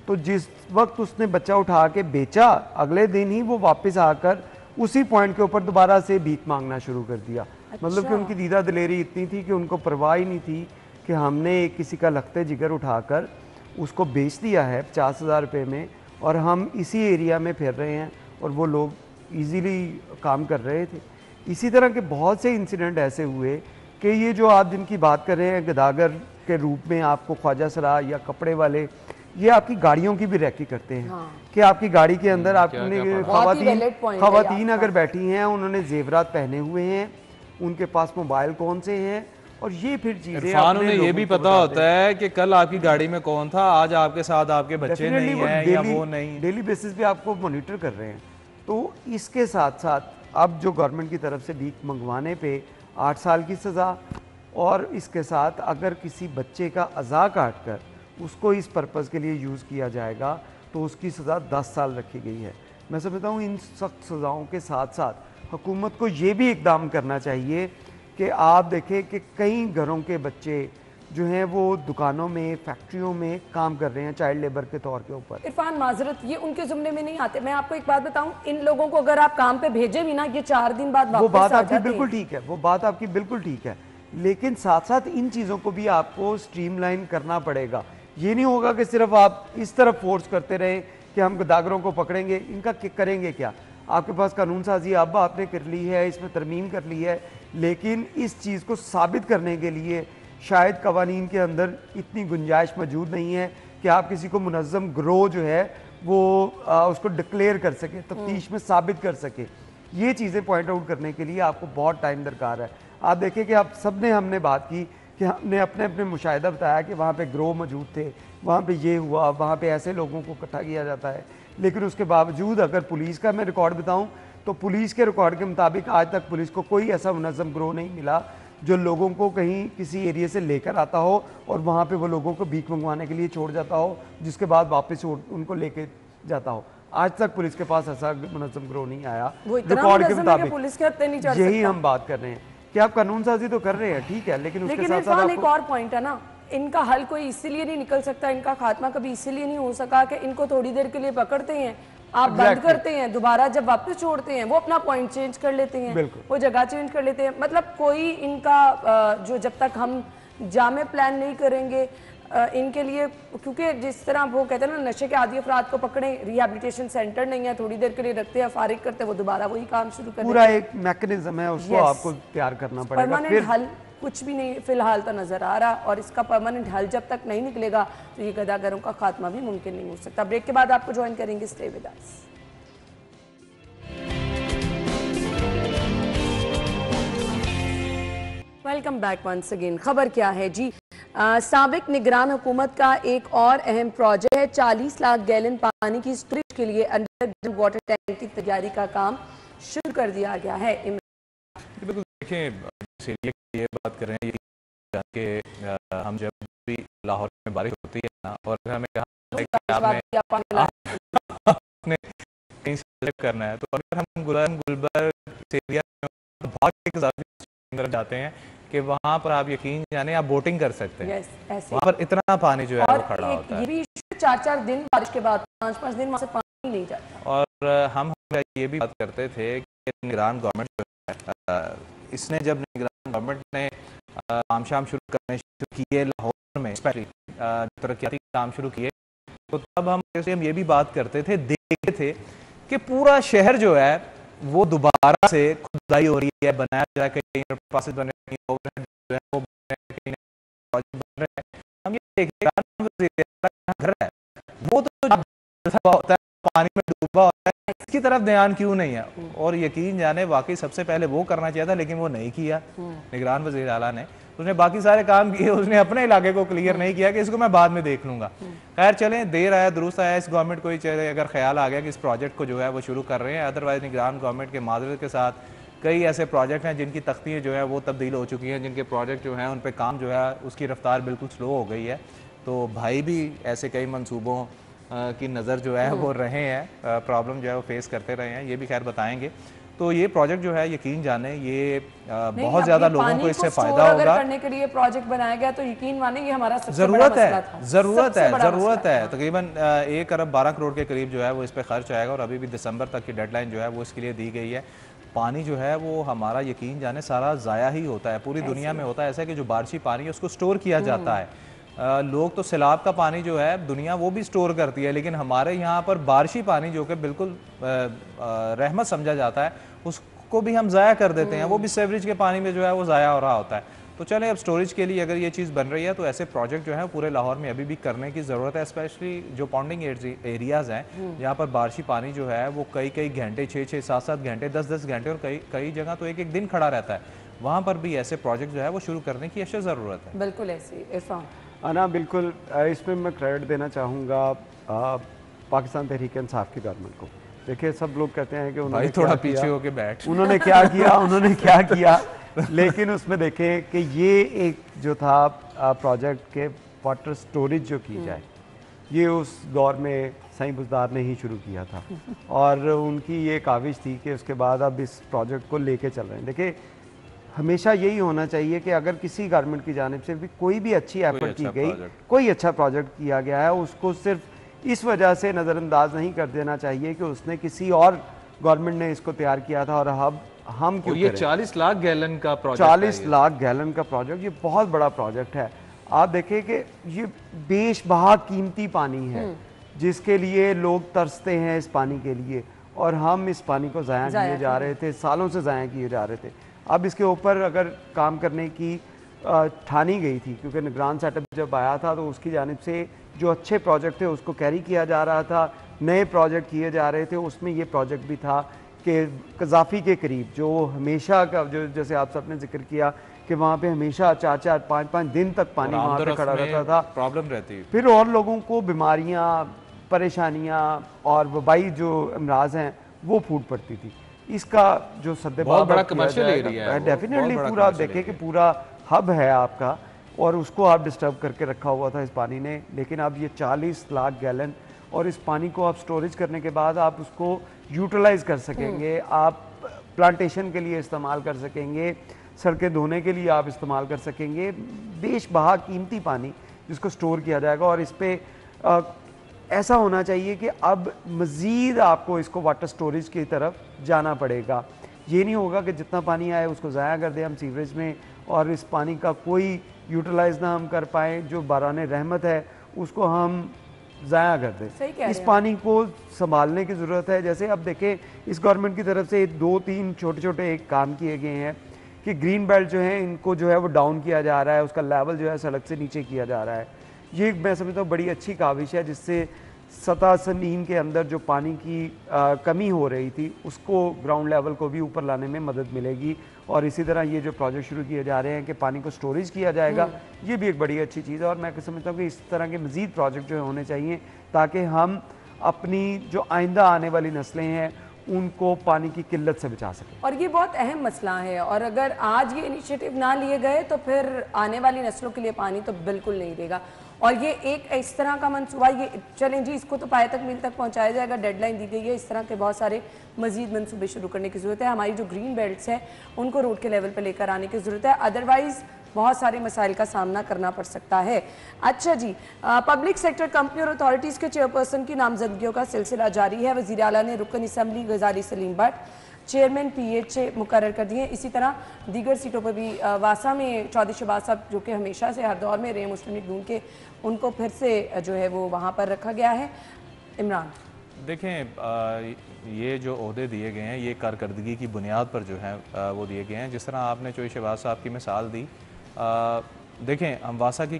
तो जिस वक्त उसने बच्चा उठा के बेचा, अगले दिन ही वो वापस आकर उसी पॉइंट के ऊपर दोबारा से भीख मांगना शुरू कर दिया। अच्छा। मतलब कि उनकी दीदा दिलेरी इतनी थी कि उनको परवाह ही नहीं थी कि हमने किसी का लखते जिगर उठाकर उसको बेच दिया है 50,000 रुपये में, और हम इसी एरिया में फिर रहे हैं और वो लोग इजीली काम कर रहे थे। इसी तरह के बहुत से इंसिडेंट ऐसे हुए कि ये जो आप जिनकी बात कर रहे हैं गदागर के रूप में, आपको ख्वाजा सरा या कपड़े वाले, ये आपकी गाड़ियों की भी रैकी करते हैं। हाँ। कि आपकी गाड़ी के अंदर आपने खवातीन अगर बैठी हैं, उन्होंने जेवरात पहने हुए हैं, उनके पास मोबाइल कौन से हैं, और ये फिर चीजें उन्हें ये भी पता होता है कि कल आपकी गाड़ी में कौन था, आज आपके साथ आपके बच्चे नहीं हैं या वो नहीं, डेली बेसिस पे आपको मॉनिटर कर रहे हैं। तो इसके साथ साथ अब जो गवर्नमेंट की तरफ से भीख मंगवाने पे 8 साल की सज़ा, और इसके साथ अगर किसी बच्चे का अज़ा काट कर उसको इस पर्पज़ के लिए यूज़ किया जाएगा तो उसकी सज़ा 10 साल रखी गई है। मैं समझता हूँ इन सख्त सज़ाओं के साथ साथ हुकूमत को ये भी इकदाम करना चाहिए कि आप देखें कि कई घरों के बच्चे जो हैं वो दुकानों में, फैक्ट्रियों में काम कर रहे हैं चाइल्ड लेबर के तौर के ऊपर। इरफान माजरत, ये उनके जुम्मे में नहीं आते। मैं आपको एक बात बताऊं, इन लोगों को अगर आप काम पे भेजे भी ना, ये 4 दिन बाद वो वापस बात आ आपकी जाते बिल्कुल हैं। ठीक है, वो बात आपकी बिल्कुल ठीक है, लेकिन साथ साथ इन चीज़ों को भी आपको स्ट्रीमलाइन करना पड़ेगा। ये नहीं होगा कि सिर्फ आप इस तरफ फोर्स करते रहें कि हम गदागरों को पकड़ेंगे, इनका करेंगे क्या? आपके पास कानून साजी अब आपने कर ली है, इसमें तरमीम कर ली है, लेकिन इस चीज़ को साबित करने के लिए शायद कवानीन के अंदर इतनी गुंजाइश मौजूद नहीं है कि आप किसी को मुनज़्ज़म ग्रोह जो है वो उसको डिक्लेयर कर सके, तफ्तीश में साबित कर सके। ये चीज़ें पॉइंट आउट करने के लिए आपको बहुत टाइम दरकार है। आप देखें कि आप सब ने हमने बात की कि हमने अपने अपने मुशाहिदा बताया कि वहाँ पे ग्रोह मौजूद थे, वहाँ पे ये हुआ, वहाँ पे ऐसे लोगों को इकट्ठा किया जाता है, लेकिन उसके बावजूद अगर पुलिस का मैं रिकॉर्ड बताऊँ तो पुलिस के रिकॉर्ड के मुताबिक आज तक पुलिस को कोई ऐसा मुनज़्ज़म ग्रोह नहीं मिला जो लोगों को कहीं किसी एरिया से लेकर आता हो और वहाँ पे वो लोगों को भीख मंगवाने के लिए छोड़ जाता हो, जिसके बाद वापस उनको लेके जाता हो। आज तक पुलिस के पास ऐसा मुनज़्ज़म ग्रोह नहीं आया रिकॉर्ड के मुताबिक। पुलिस के हत्थे नहीं चढ़ यही सकता। हम बात कर रहे हैं कि आप कानून साजी तो कर रहे हैं, ठीक है, लेकिन उसके साथ साथ एक और पॉइंट है ना, इनका हल कोई इसीलिए नहीं निकल सकता, इनका खात्मा कभी इसीलिए नहीं हो सका कि इनको थोड़ी देर के लिए पकड़ते हैं, आप बंद करते हैं, दोबारा जब वापस छोड़ते हैं वो अपना पॉइंट चेंज कर लेते हैं, वो जगह चेंज कर लेते हैं। मतलब कोई इनका जो जब तक हम जामे प्लान नहीं करेंगे इनके लिए, क्योंकि जिस तरह वो कहते हैं ना नशे के आदी अफराद को पकड़े, रिहैबिलिटेशन सेंटर नहीं है, थोड़ी देर के लिए रखते हैं, फारिग करते हैं, वो दोबारा वही काम शुरू करते हैं। पूरा एक मैकेनिज्म है, उसको आपको तैयार करना पड़ेगा। परमानेंट हल कुछ भी नहीं फिलहाल तो नजर आ रहा, और इसका परमानेंट हल जब तक नहीं निकलेगा तो ये गदागरों का खात्मा भी मुमकिन नहीं हो सकता। ब्रेक के बाद आपको ज्वाइन करेंगे, stay with us. Welcome back once again. खबर क्या है जी, साबिक निगरान हुकूमत का एक और अहम प्रोजेक्ट है। 40 लाख गैलन पानी की स्टोरेज के लिए अंडरग्राउंड वाटर टैंक की तैयारी का काम शुरू कर दिया गया है। बिल्कुल, देखें ये बात कर रहे हैं कि हम जब भी लाहौर में बारिश होती है ना, और हमें कहा आपने कहीं से करना है, तो अगर हम गुलबर्ग एरिया में बहुत जाते हैं कि वहाँ पर आप यकीन जाने आप बोटिंग कर सकते हैं। वहाँ पर इतना पानी जो है वो खड़ा होता है। ये भी 4-4 दिन बारिश के बाद 5-5 दिन वहाँ से पानी नहीं जाता। और हम ये भी बात करते थे कि निगरान गवर्नमेंट जो है, इसने जब निगरान गवर्नमेंट ने काम शाम शुरू करने शुरू किए लाहौर में, स्पेशली तरक्याती काम शुरू किए, तो तब हम ये भी बात करते थे, देखते थे कि पूरा शहर जो है वो दोबारा से खुदाई हो रही है, बनाया जा रहा है, कहीं पास बन रहे हैं, जो है वो बन रहे हैं। हम ये देख रहे हैं घर है वो तो होता है पानी में डूबा होता है, इसकी तरफ ध्यान क्यों नहीं है? और यकीन जाने वाकई सबसे पहले वो करना चाहिए था, लेकिन वो नहीं किया निगरान वज़ीर आला ने। उसने बाकी सारे काम किए, उसने अपने इलाके को क्लियर नहीं किया कि इसको मैं बाद में देख लूंगा। खैर चलें, देर आया दुरुस्त आया, इस गवर्नमेंट को ही चले अगर ख्याल आ गया कि इस प्रोजेक्ट को जो है वो शुरू कर रहे हैं। अदरवाइज निगरान गवर्नमेंट के मादरत के साथ कई ऐसे प्रोजेक्ट हैं जिनकी तख्तियाँ जो है वो तब्दील हो चुकी हैं, जिनके प्रोजेक्ट जो हैं उन पर काम जो है उसकी रफ्तार बिल्कुल स्लो हो गई है। तो भाई भी ऐसे कई मनसूबों की नज़र जो है वो रहे हैं, प्रॉब्लम जो है वो फेस करते रहे हैं, ये भी खैर बताएंगे। तो ये प्रोजेक्ट जो है यकीन जाने ये बहुत ज़्यादा लोगों को इससे फ़ायदा होगा। करने के लिए प्रोजेक्ट बनाया गया तो यकीन माने ये हमारा सबसे ज़रूरत बड़ा मसला था। ज़रूरत है। तकरीबन 1 अरब 12 करोड़ के करीब जो है वो इस पर खर्च आएगा, और अभी भी दिसंबर तक की डेडलाइन जो है वो इसके लिए दी गई है। पानी जो है वो हमारा यकीन जाने सारा ज़ाया ही होता है, पूरी दुनिया में होता है ऐसा कि जो बारिशी पानी है उसको स्टोर किया जाता है। लोग तो सैलाब का पानी जो है दुनिया वो भी स्टोर करती है, लेकिन हमारे यहाँ पर बारिशी पानी जो कि बिल्कुल रहमत समझा जाता है उसको भी हम ज़ाया कर देते हैं, वो भी सीवरेज के पानी में जो है वो ज़ाया हो रहा होता है। तो चलें, अब स्टोरेज के लिए अगर ये चीज़ बन रही है तो ऐसे प्रोजेक्ट जो है पूरे लाहौर में अभी भी करने की ज़रूरत है, स्पेशली जो पॉन्डिंग एरियाज़ हैं जहाँ पर बारिशी पानी जो है वो कई घंटे 6-6, 7-7 घंटे, 10-10 घंटे और कई जगह तो एक दिन खड़ा रहता है। वहाँ पर भी ऐसे प्रोजेक्ट जो है वो शुरू करने की अशद ज़रूरत है। बिल्कुल ऐसी इरफान अना, बिल्कुल इसमें मैं क्रेडिट देना चाहूँगा पाकिस्तान तहरीक इंसाफ की गवर्नमेंट को। देखिए, सब लोग कहते हैं कि उन्होंने थोड़ा पीछे होके बैठ, उन्होंने क्या किया, उन्होंने क्या किया, लेकिन उसमें देखें कि ये एक जो था प्रोजेक्ट के वाटर स्टोरेज जो की जाए, ये उस दौर में सही बुजदार ने ही शुरू किया था, और उनकी ये काविश थी कि उसके बाद अब इस प्रोजेक्ट को लेके चल रहे हैं। देखिए, हमेशा यही होना चाहिए कि अगर किसी गवर्नमेंट की जानिब से भी कोई भी अच्छी एफर्ट की गई, कोई अच्छा प्रोजेक्ट किया गया है, उसको सिर्फ इस वजह से नज़रअंदाज नहीं कर देना चाहिए कि उसने किसी और गवर्नमेंट ने इसको तैयार किया था और अब हम क्यों ये करें। 40 लाख गैलन का प्रोजेक्ट, 40 लाख गैलन का प्रोजेक्ट, ये बहुत बड़ा प्रोजेक्ट है। आप देखें कि ये बेशबहा कीमती पानी है जिसके लिए लोग तरसते हैं इस पानी के लिए, और हम इस पानी को ज़ाया किए जा रहे थे, सालों से ज़ाया किए जा रहे थे। अब इसके ऊपर अगर काम करने की ठानी गई थी, क्योंकि निगरान सेटअप जब आया था तो उसकी जानिब से जो अच्छे प्रोजेक्ट थे उसको कैरी किया जा रहा था, नए प्रोजेक्ट किए जा रहे थे, उसमें ये प्रोजेक्ट भी था कि कज़ाफ़ी के करीब जो हमेशा का, जो जैसे आप सब ने जिक्र किया कि वहाँ पे हमेशा 4-4, 5-5 दिन तक पानी वहाँ पे खड़ा रहता था, प्रॉब्लम रहती है। फिर और लोगों को बीमारियाँ, परेशानियाँ और वबाई जो अमराज हैं वो फूट पड़ती थी। इसका जो बहुत बड़ा कमर्शियल एरिया है, डेफिनेटली पूरा आप देखें कि पूरा हब है आपका, और उसको आप डिस्टर्ब करके रखा हुआ था इस पानी ने। लेकिन अब ये 40 लाख गैलन, और इस पानी को आप स्टोरेज करने के बाद आप उसको यूटिलाइज कर सकेंगे, आप प्लांटेशन के लिए इस्तेमाल कर सकेंगे, सड़कें धोने के लिए आप इस्तेमाल कर सकेंगे। बेशबहा कीमती पानी जिसको स्टोर किया जाएगा, और इस पर ऐसा होना चाहिए कि अब मज़ीद आपको इसको वाटर स्टोरेज की तरफ जाना पड़ेगा। ये नहीं होगा कि जितना पानी आए उसको ज़ाया कर दें हम सीवरेज में, और इस पानी का कोई यूटिलाइज ना हम कर पाएँ, जो बाराने रहमत है उसको हम ज़ाया कर दें। इस पानी को संभालने की ज़रूरत है। जैसे अब देखें, इस गवर्नमेंट की तरफ से 2-3 छोटे-छोटे एक काम किए गए हैं कि ग्रीन बेल्ट जो है इनको जो है वो डाउन किया जा रहा है, उसका लेवल जो है सड़क से नीचे किया जा रहा है। ये मैं समझता हूँ बड़ी अच्छी काविश है, जिससे सतह ज़मीन के अंदर जो पानी की कमी हो रही थी उसको ग्राउंड लेवल को भी ऊपर लाने में मदद मिलेगी। और इसी तरह ये जो प्रोजेक्ट शुरू किए जा रहे हैं कि पानी को स्टोरेज किया जाएगा, ये भी एक बड़ी अच्छी चीज़ है। और मैं समझता हूँ कि इस तरह के मज़ीद प्रोजेक्ट जो होने चाहिए ताकि हम अपनी जो आइंदा आने वाली नस्लें हैं उनको पानी की किल्लत से बचा सकें। और ये बहुत अहम मसला है, और अगर आज ये इनिशिएटिव ना लिए गए तो फिर आने वाली नस्लों के लिए पानी तो बिल्कुल नहीं रहेगा। और ये एक इस तरह का मंसूबा, ये चलें जी, इसको तो पाए तक मील तक पहुंचाया जाएगा, डेडलाइन दी गई है। इस तरह के बहुत सारे मजीद मंसूबे शुरू करने की ज़रूरत है। हमारी जो ग्रीन बेल्ट्स हैं उनको रोड के लेवल पर लेकर आने की ज़रूरत है, अदरवाइज़ बहुत सारे मसाइल का सामना करना पड़ सकता है। अच्छा जी, पब्लिक सेक्टर कंपनी और अथॉरिटीज़ के चेयरपर्सन की नामजदगियों का सिलसिला जारी है। वज़ीर आला ने रुकन असम्बली गजाली सलीम भट्ट चेयरमैन PHA मुकर्रर कर दिए। इसी तरह दीगर सीटों पर भी वासा में चौधरी शहबाज साहब, जो कि हमेशा से हर दौर में रहे मुस्लिम लीग नून के, उनको फिर से जो है वो वहाँ पर रखा गया है। इमरान, देखें, ये जो ओहदे दिए गए हैं ये कारकर्दगी की बुनियाद पर जो है वो दिए गए हैं। जिस तरह आपने चौधरी शहबाज साहब की मिसाल दी, देखें हम वासा की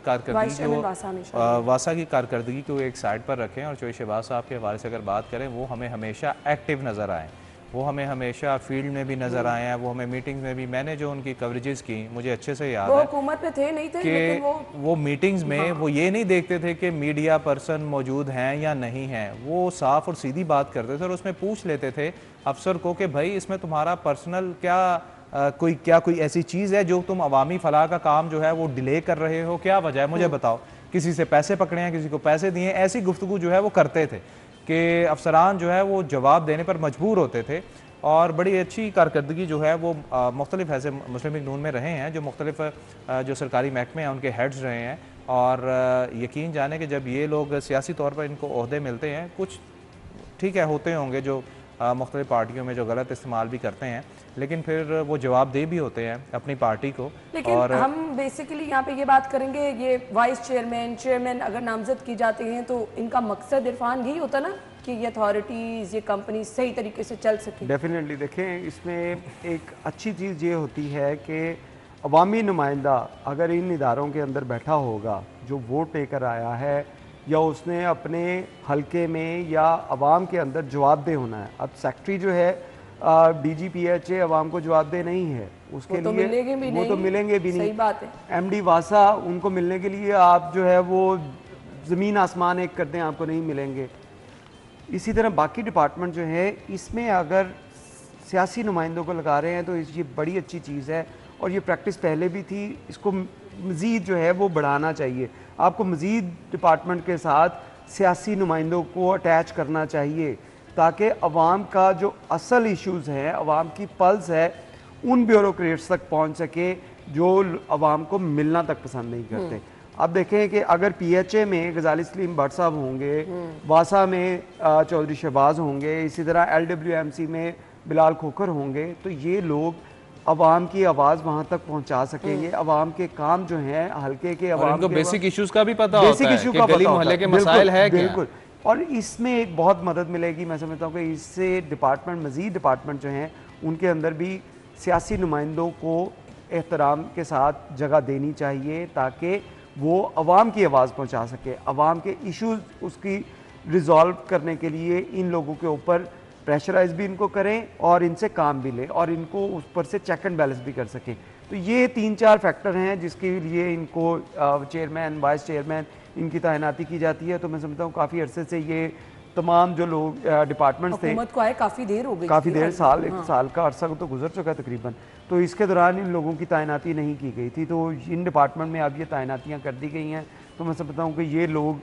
कारकर्दगी को एक साइड पर रखें और चौधरी शहबाज साहब के हवाले से अगर बात करें, वो हमें हमेशा एक्टिव नज़र आए, वो हमें हमेशा फील्ड में भी नज़र आए हैं, वो हमें मीटिंग्स में भी, मैंने जो उनकी कवरेजेस की मुझे अच्छे से याद है हुकूमत पे थे नहीं थे, कि वो मीटिंग्स में वो ये नहीं देखते थे कि मीडिया पर्सन मौजूद हैं या नहीं हैं, वो साफ और सीधी बात करते थे और उसमें पूछ लेते थे अफसर को कि भाई इसमें तुम्हारा पर्सनल क्या कोई ऐसी चीज़ है जो तुम अवामी फलाह का काम जो है वो डिले कर रहे हो, क्या वजह है मुझे बताओ। किसी से पैसे पकड़े हैं, किसी को पैसे दिए, ऐसी गुफ्तगू जो है वो करते थे कि अफसरान जो है वो जवाब देने पर मजबूर होते थे। और बड़ी अच्छी कारकर्दगी जो है वो मुख्तलिफ ऐसे मुस्लिम लीग नून में रहे हैं, जो मुख्तलिफ जो सरकारी महकमे हैं उनके हेड्स रहे हैं। और यकीन जाने कि जब ये लोग सियासी तौर पर इनको ओहदे मिलते हैं, कुछ ठीक है होते होंगे जो मुख्तलिफ पार्टियों में जो गलत इस्तेमाल भी करते हैं, लेकिन फिर वो जवाबदेह भी होते हैं अपनी पार्टी को। लेकिन और हम बेसिकली यहाँ पे ये बात करेंगे, ये वाइस चेयरमैन अगर नामजद की जाते हैं तो इनका मकसद इरफान यही होता ना कि ये अथॉरिटीज़, ये कंपनी सही तरीके से चल सके। डेफिनेटली देखें, इसमें एक अच्छी चीज़ ये होती है कि अवामी नुमाइंदा अगर इन इदारों के अंदर बैठा होगा, जो वोट लेकर आया है या उसने अपने हलके में या अवाम के अंदर जवाबदेह होना है। अब सेक्रेटरी जो है DGPHA अवाम को जवाबदेह नहीं है, उसके लिए वो तो मिलेंगे भी नहीं। सही बात है। MD वासा उनको मिलने के लिए आप जो है वो ज़मीन आसमान एक कर दें, आपको नहीं मिलेंगे। इसी तरह बाकी डिपार्टमेंट जो है, इसमें अगर सियासी नुमाइंदों को लगा रहे हैं तो ये बड़ी अच्छी चीज़ है और ये प्रैक्टिस पहले भी थी, इसको मज़ीद जो है वो बढ़ाना चाहिए। आपको मज़ीद डिपार्टमेंट के साथ सियासी नुमाइंदों को अटैच करना चाहिए ताकि अवाम का जो असल इश्यूज़ हैं, अवाम की पल्स है, उन ब्यूरोक्रेट्स तक पहुंच सके जो आवाम को मिलना तक पसंद नहीं करते। अब देखें कि अगर पीएचए में गजाली सलीम भट्ट साहब होंगे, वासा में चौधरी शहबाज होंगे, इसी तरह एलडब्ल्यूएमसी में बिलाल खोखर होंगे, तो ये लोग अवाम की आवाज़ वहाँ तक पहुँचा सकेंगे। अवाम के काम जो हैं हल्के के, अवाम को बेसिक इश्यूज का भी पता होता है कि गली मोहल्ले के मसाइल है क्या। बिल्कुल, और इसमें एक बहुत मदद मिलेगी। मैं समझता हूँ कि इससे डिपार्टमेंट, मज़ीद डिपार्टमेंट जो हैं उनके अंदर भी सियासी नुमाइंदों को एहतराम के साथ जगह देनी चाहिए ताकि वो अवाम की आवाज़ पहुँचा सके। अवाम के इश्यूज उसकी रिजॉल्व करने के लिए इन लोगों के ऊपर प्रेशराइज भी इनको करें और इनसे काम भी लें और इनको उस पर से चेक एंड बैलेंस भी कर सकें। तो ये 3-4 फैक्टर हैं जिसके लिए इनको चेयरमैन, वाइस चेयरमैन इनकी तैनाती की जाती है। तो मैं समझता हूँ काफ़ी अरसे से ये तमाम जो लोग डिपार्टमेंट्स थे, हुकूमत को आए काफ़ी देर हो गई, काफ़ी देर, साल, एक साल का अरसा तो गुजर चुका है तकरीबन। तो इसके दौरान इन लोगों की तैनाती नहीं की गई थी, तो इन डिपार्टमेंट में अब ये तैनातियाँ कर दी गई हैं। तो मैं समझता हूँ कि ये लोग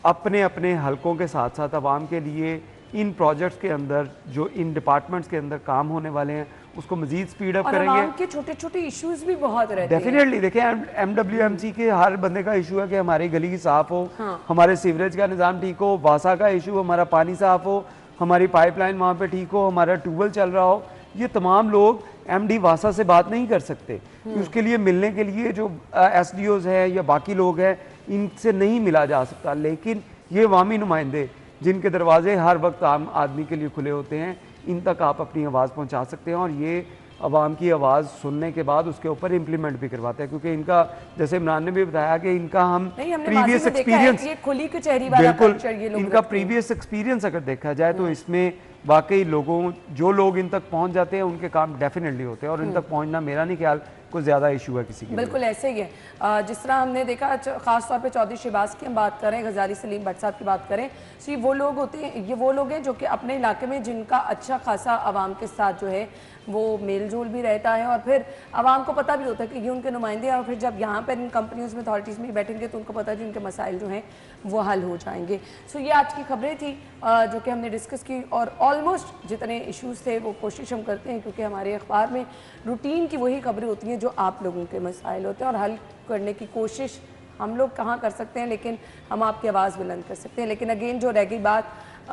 अपने अपने हलकों के साथ साथ आवाम के लिए इन प्रोजेक्ट्स के अंदर जो इन डिपार्टमेंट्स के अंदर काम होने वाले हैं उसको मजीद स्पीड अप करेंगे। आवाम के छोटे छोटे इश्यूज भी बहुत रहते हैं। डेफिनेटली देखें, एमडब्ल्यूएमसी के हर बंदे का इशू है कि हमारी गली साफ हो, हमारे सीवरेज का निज़ाम ठीक हो, वासा का इशू हमारा पानी साफ हो, हमारी पाइपलाइन वहाँ पे ठीक हो, हमारा ट्यूबवेल चल रहा हो। ये तमाम लोग एमडी वासा से बात नहीं कर सकते। उसके लिए मिलने के लिए जो एसडीओज है या बाकी लोग हैं इनसे नहीं मिला जा सकता। लेकिन ये अवामी नुमाइंदे जिनके दरवाजे हर वक्त आम आदमी के लिए खुले होते हैं, इन तक आप अपनी आवाज़ पहुंचा सकते हैं और ये आवाम की आवाज़ सुनने के बाद उसके ऊपर इम्प्लीमेंट भी करवाते हैं। क्योंकि इनका, जैसे इमरान ने भी बताया कि इनका हम प्रीवियस एक्सपीरियंस, बिल्कुल इनका प्रीवियस एक्सपीरियंस अगर देखा जाए तो इसमें वाकई जो लोग इन तक पहुंच जाते हैं उनके काम डेफिनेटली होते हैं और इन तक पहुंचना मेरा नहीं ख्याल कोई ज़्यादा इशू है किसी के। बिल्कुल ऐसे ही है। जिस तरह हमने देखा, खास तौर पे चौधरी शहबाज की हम बात करें, गजाली सलीम भट्ट साहब की बात करें, तो ये वो लोग होते हैं, ये वो लोग हैं जो कि अपने इलाके में जिनका अच्छा खासा आवाम के साथ जो है वो मेल जोल भी रहता है और फिर आवाम को पता भी होता है कि ये उनके नुमाइंदे हैं और फिर जब यहाँ पर इन कंपनियों में, अथॉरिटीज़ में बैठेंगे तो उनको पता है कि उनके मसाइल जो हैं वो हल हो जाएंगे। सो ये आज की खबरें थी जो कि हमने डिस्कस की और ऑलमोस्ट जितने इश्यूज़ थे वो कोशिश हम करते हैं क्योंकि हमारे अखबार में रूटीन की वही खबरें होती हैं जो आप लोगों के मसाइल होते हैं और हल करने की कोशिश हम लोग कहाँ कर सकते हैं, लेकिन हम आपकी आवाज़ बुलंद कर सकते हैं। लेकिन अगेन जो रह गई बात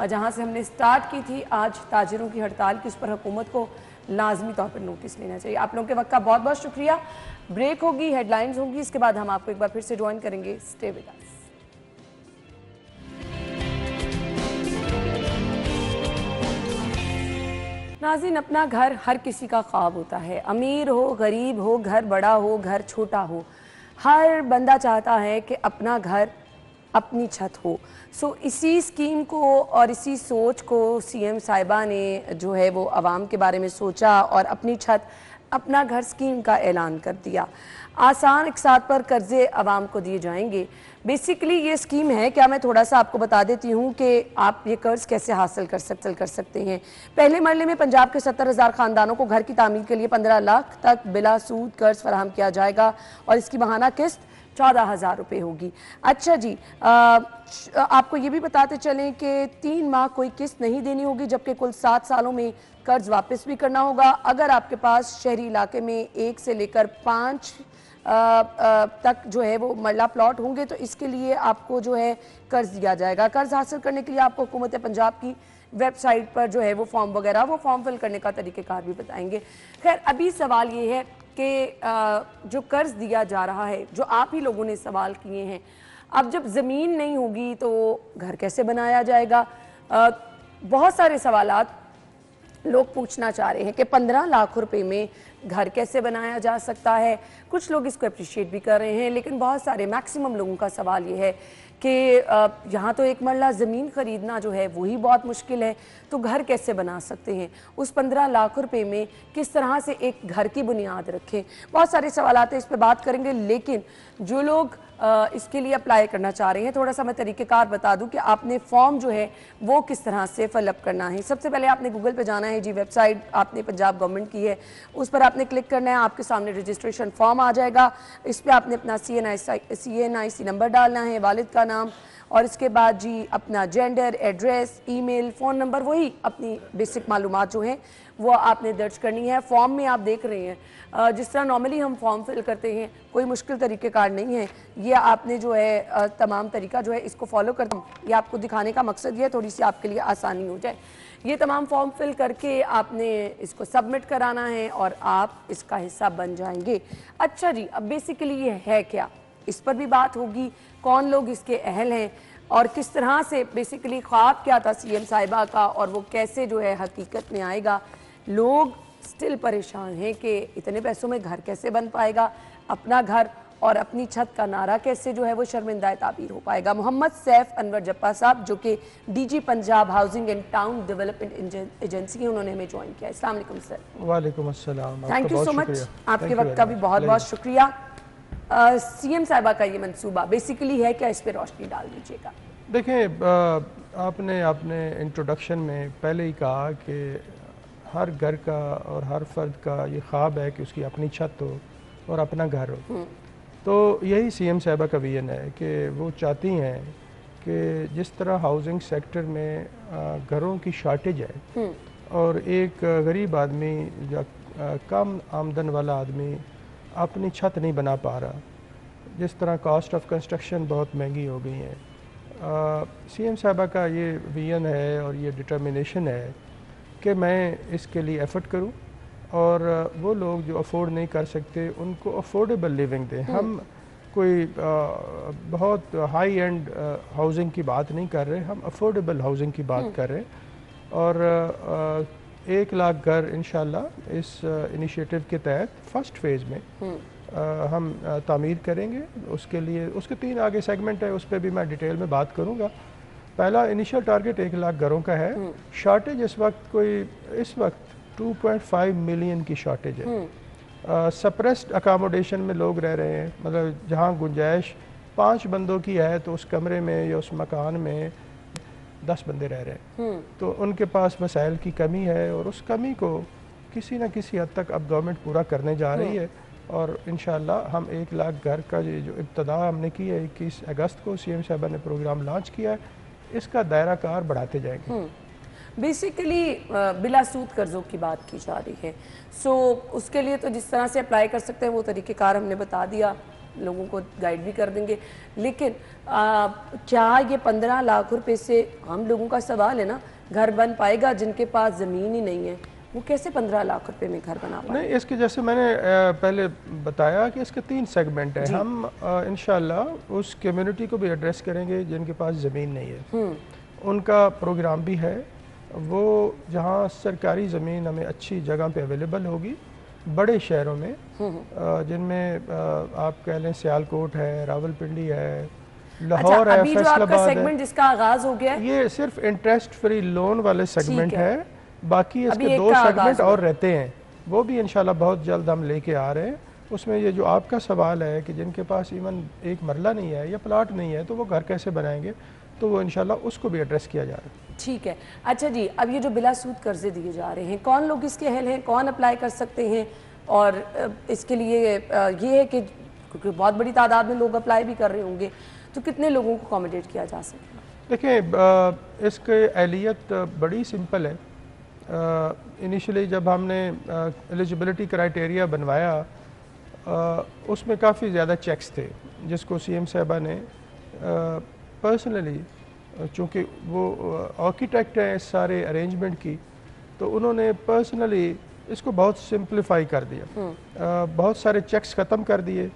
जहाँ से हमने स्टार्ट की थी आज ताजिरों की हड़ताल की, उस पर हुकूमत को लाजमी तौर पर नोटिस लेना चाहिए। आप लोगों के वक्त का बहुत बहुत शुक्रिया। ब्रेक होगी, हेडलाइंस होंगी, इसके बाद हम आपको एक बार फिर से ज्वाइन करेंगे। स्टे विद अस। नाज़रीन, अपना घर हर किसी का ख्वाब होता है। अमीर हो, गरीब हो, घर बड़ा हो, घर छोटा हो, हर बंदा चाहता है कि अपना घर, अपनी छत हो। सो इसी स्कीम को और इसी सोच को सीएम साहिबा ने जो है वो आवाम के बारे में सोचा और अपनी छत अपना घर स्कीम का ऐलान कर दिया। आसान इकसात पर कर्जे आवाम को दिए जाएंगे। बेसिकली ये स्कीम है, क्या मैं थोड़ा सा आपको बता देती हूँ कि आप ये कर्ज कैसे हासिल कर सकते हैं। पहले मरले में पंजाब के 70,000 ख़ानदानों को घर की तामीर के लिए 15 लाख तक बिला सूद कर्ज फराहम किया जाएगा और इसकी माहाना किस्त 14,000 रुपये होगी। अच्छा जी, आपको ये भी बताते चलें कि 3 माह कोई किस्त नहीं देनी होगी, जबकि कुल 7 सालों में कर्ज वापस भी करना होगा। अगर आपके पास शहरी इलाके में 1 से लेकर 5 तक जो है वो मरला प्लॉट होंगे तो इसके लिए आपको जो है कर्ज दिया जाएगा। कर्ज हासिल करने के लिए आपको हुकूमत पंजाब की वेबसाइट पर जो है वो फॉर्म वगैरह, वो फॉर्म फिल करने का तरीक़ेकार भी बताएंगे। खैर, अभी सवाल ये है कि जो कर्ज दिया जा रहा है, जो आप ही लोगों ने सवाल किए हैं, अब जब ज़मीन नहीं होगी तो घर कैसे बनाया जाएगा। बहुत सारे सवालात लोग पूछना चाह रहे हैं कि 15 लाख रुपए में घर कैसे बनाया जा सकता है। कुछ लोग इसको अप्रिशिएट भी कर रहे हैं, लेकिन बहुत सारे, मैक्सिमम लोगों का सवाल ये है कि यहाँ तो एक मरला ज़मीन ख़रीदना जो है वही बहुत मुश्किल है, तो घर कैसे बना सकते हैं। उस 15 लाख रुपए में किस तरह से एक घर की बुनियाद रखें। बहुत सारे सवालात हैं, इस पर बात करेंगे। लेकिन जो लोग इसके लिए अप्लाई करना चाह रहे हैं, थोड़ा सा मैं तरीक़ेकार बता दूं कि आपने फॉर्म जो है वो किस तरह से फिलअप करना है। सबसे पहले आपने गूगल पे जाना है जी, वेबसाइट आपने पंजाब गवर्नमेंट की है, उस पर आपने क्लिक करना है। आपके सामने रजिस्ट्रेशन फॉर्म आ जाएगा, इस पर आपने अपना CNIC नंबर डालना है, वालिद का नाम और इसके बाद जी अपना gender, address, email, phone number, वही अपनी बेसिक मालूमात जो हैं वो आपने दर्ज करनी है। फॉर्म में आप देख रहे हैं जिस तरह नॉर्मली हम फॉर्म फिल करते हैं, कोई मुश्किल तरीक़ेकार नहीं है। ये आपने जो है तमाम तरीका जो है इसको फॉलो करता हूँ, ये आपको दिखाने का मकसद ये थोड़ी सी आपके लिए आसानी हो जाए। ये तमाम फॉर्म फिल करके आपने इसको सबमिट कराना है और आप इसका हिस्सा बन जाएंगे। अच्छा जी, अब बेसिकली ये है क्या, इस पर भी बात होगी, कौन लोग इसके अहल हैं और किस तरह से बेसिकली ख्वाब क्या था सीएम साहिबा का और वो कैसे जो है हकीकत में आएगा। लोग स्टिल परेशान हैं कि इतने पैसों में घर कैसे बन पाएगा, अपना घर और अपनी छत का नारा कैसे जो है वो शर्मिंदा ताबीर हो पाएगा। मोहम्मद सैफ अनवर जप्पा साहब जो कि DG Punjab housing and town development agency है, उन्होंने हमें ज्वाइन किया। अस्सलाम वालेकुम सर। वालेकुम अस्सलाम। थैंक यू सो मच, आपके वक्त का भी बहुत बहुत शुक्रिया। सीएम साहिबा का ये मंसूबा बेसिकली है क्या, इस पर रोशनी डाल दीजिएगा। देखें, आपने अपने इंट्रोडक्शन में पहले ही कहा कि हर घर का और हर फर्द का ये ख्वाब है कि उसकी अपनी छत हो और अपना घर हो। तो यही सीएम साहिबा का विजन है कि वो चाहती हैं कि जिस तरह हाउसिंग सेक्टर में घरों की शॉर्टेज है और एक गरीब आदमी या कम आमदन वाला आदमी अपनी छत नहीं बना पा रहा, जिस तरह कॉस्ट ऑफ कंस्ट्रक्शन बहुत महंगी हो गई है, सीएम साहिबा का ये विजन है और ये डिटर्मिनेशन है कि मैं इसके लिए एफर्ट करूं और वो लोग जो अफोर्ड नहीं कर सकते उनको अफोर्डेबल लिविंग दें। हम कोई बहुत हाई एंड हाउसिंग की बात नहीं कर रहे, हम अफोर्डेबल हाउसिंग की बात कर रहे हैं और 1 लाख घर इंशाल्लाह इस इनिशिएटिव के तहत फर्स्ट फेज़ में हम तामीर करेंगे। उसके लिए उसके 3 आगे सेगमेंट है, उस पर भी मैं डिटेल में बात करूँगा। पहला इनिशियल टारगेट 1 लाख घरों का है। शॉर्टेज इस वक्त 2.5 मिलियन की शॉर्टेज है। सप्रेस्ड अकामोडेशन में लोग रह रहे हैं, मतलब जहाँ गुंजाइश 5 बंदों की है तो उस कमरे में या उस मकान में 10 बंदे रह रहे हैं, तो उनके पास वसाइल की कमी है और उस कमी को किसी न किसी हद तक अब गवर्नमेंट पूरा करने जा रही है और इंशाल्लाह हम 1 लाख घर का ये जो इब्तदा हमने की है 21 अगस्त को सीएम साहबा ने प्रोग्राम लॉन्च किया है, इसका दायरा कार बढ़ाते जाएंगे। बेसिकली बिला सूद कर्ज़ों की बात की जा रही है। सो उसके लिए तो जिस तरह से अप्लाई कर सकते हैं वो तरीक़ेकार हमने बता दिया, लोगों को गाइड भी कर देंगे। लेकिन क्या ये 15 लाख रुपए से, हम लोगों का सवाल है ना, घर बन पाएगा जिनके पास ज़मीन ही नहीं है, वो कैसे 15 लाख रुपए में घर बना पाए? नहीं, इसके जैसे मैंने पहले बताया कि इसके 3 सेगमेंट हैं। हम इंशाल्लाह उस कम्युनिटी को भी एड्रेस करेंगे जिनके पास ज़मीन नहीं है, उनका प्रोग्राम भी है। वो जहाँ सरकारी ज़मीन हमें अच्छी जगह पे अवेलेबल होगी, बड़े शहरों में जिनमें आप कह लें सियालकोट है, रावलपिंडी है, लाहौर है, फैसलाबाद है। जिसका आगाज हो गया है, ये सिर्फ इंटरेस्ट फ्री लोन वाले सेगमेंट है। बाकी इसके 2 सेगमेंट और रहते हैं, वो भी इंशाल्लाह बहुत जल्द हम लेके आ रहे हैं। उसमें ये जो आपका सवाल है कि जिनके पास इवन एक मरला नहीं है या प्लाट नहीं है तो वो घर कैसे बनाएंगे, तो वो इंशाल्लाह उसको भी एड्रेस किया जा रहा है। ठीक है। अच्छा जी, अब ये जो बिला सूद कर्जे दिए जा रहे हैं, कौन लोग इसके अहल हैं, कौन अप्लाई कर सकते हैं? और इसके लिए ये है कि क्योंकि बहुत बड़ी तादाद में लोग अप्लाई भी कर रहे होंगे, तो कितने लोगों को अकोमोडेट किया जा सकेगा? देखिए, इसके एहलियत बड़ी सिंपल है। इनिशियली जब हमने एलिजिबिलिटी क्राइटेरिया बनवाया, उसमें काफ़ी ज़्यादा चेक्स थे जिसको सीएम साहबा ने पर्सनली, चूँकि वो आर्किटेक्ट हैं इस सारे अरेंजमेंट की, तो उन्होंने पर्सनली इसको बहुत सिंप्लीफाई कर दिया। बहुत सारे चेक्स ख़त्म कर दिए।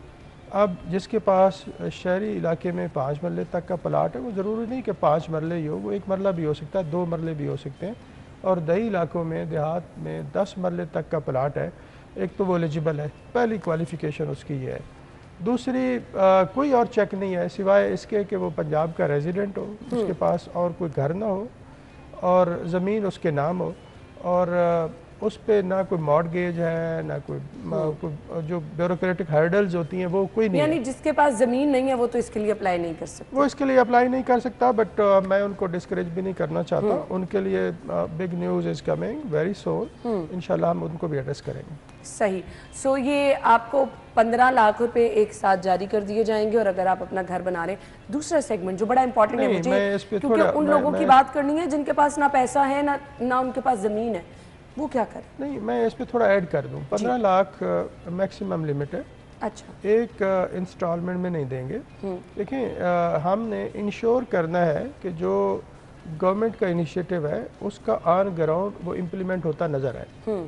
अब जिसके पास शहरी इलाके में 5 मरले तक का प्लाट है, वो ज़रूरी नहीं कि 5 मरले ही हो, वो 1 मरला भी हो सकता है, 2 मरले भी हो सकते हैं। और दही इलाकों में, देहात में 10 मरले तक का प्लाट है, एक तो वो एलिजिबल है। पहली क्वालिफ़िकेशन उसकी ये है। दूसरी, कोई और चेक नहीं है सिवाय इसके कि वो पंजाब का रेजिडेंट हो, उसके पास और कोई घर ना हो और ज़मीन उसके नाम हो, और उस पे ना कोई मॉर्टगेज है, ना कोई जो ब्यूरोक्रेटिक हर्डल्स होती हैं वो कोई नहीं यानी है। जिसके पास ज़मीन नहीं है वो तो इसके लिए अप्लाई नहीं कर सकता। वो इसके लिए अप्लाई नहीं कर सकता, बट मैं उनको डिस्करेज भी नहीं करना चाहता। उनके लिए big news is coming very soon, इंशाल्लाह हम उनको भी एड्रेस करेंगे। सही। सो ये आपको 15 लाख रुपए एक साथ जारी कर दिए जाएंगे, और अगर आप अपना घर बना रहे हैं। दूसरा सेगमेंट जो बड़ा इंपॉर्टेंट है नहीं, मुझे, मैं इस पे क्योंकि थोड़ा- उन मैं- लोगों की मैं- बात करनी है जिनके पास ना पैसा है ना उनके पास ज़मीन है, वो क्या करें? नहीं, मैं इस पे थोड़ा ऐड कर दूं। 15 लाख मैक्सिमम लिमिट है, अच्छा। एक इंस्टॉलमेंट में नहीं देंगे। देखिए, हमने इंश्योर करना है कि जो गवर्नमेंट का इनिशिएटिव है उसका ऑन ग्राउंड वो इम्प्लीमेंट होता नज़र आए।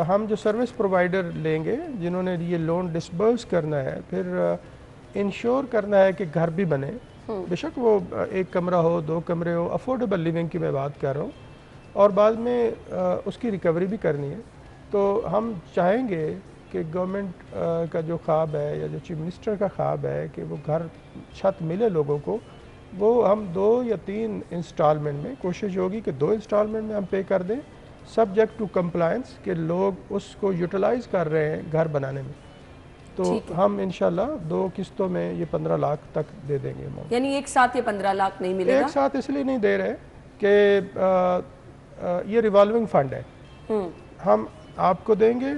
हम जो सर्विस प्रोवाइडर लेंगे जिन्होंने ये लोन डिसबर्स करना है, फिर इंश्योर करना है कि घर भी बने, बेशक वो एक कमरा हो, 2 कमरे हो, अफोर्डेबल लिविंग की मैं बात कर रहा हूँ, और बाद में उसकी रिकवरी भी करनी है। तो हम चाहेंगे कि गवर्नमेंट का जो ख्वाब है या जो चीफ मिनिस्टर का ख्वाब है कि वो घर छत मिले लोगों को, वो हम 2 या 3 इंस्टॉलमेंट में, कोशिश होगी कि 2 इंस्टॉलमेंट में हम पे कर दें, सब्जेक्ट टू कंप्लायंस के लोग उसको यूटिलाइज कर रहे हैं घर बनाने में। तो हम इंशाल्लाह 2 किस्तों में ये 15 लाख तक दे देंगे अमाउंट। यानी एक साथ ये 15 लाख नहीं मिलेगा? एक साथ इसलिए नहीं दे रहे कि ये रिवॉल्विंग फंड है। हम आपको देंगे,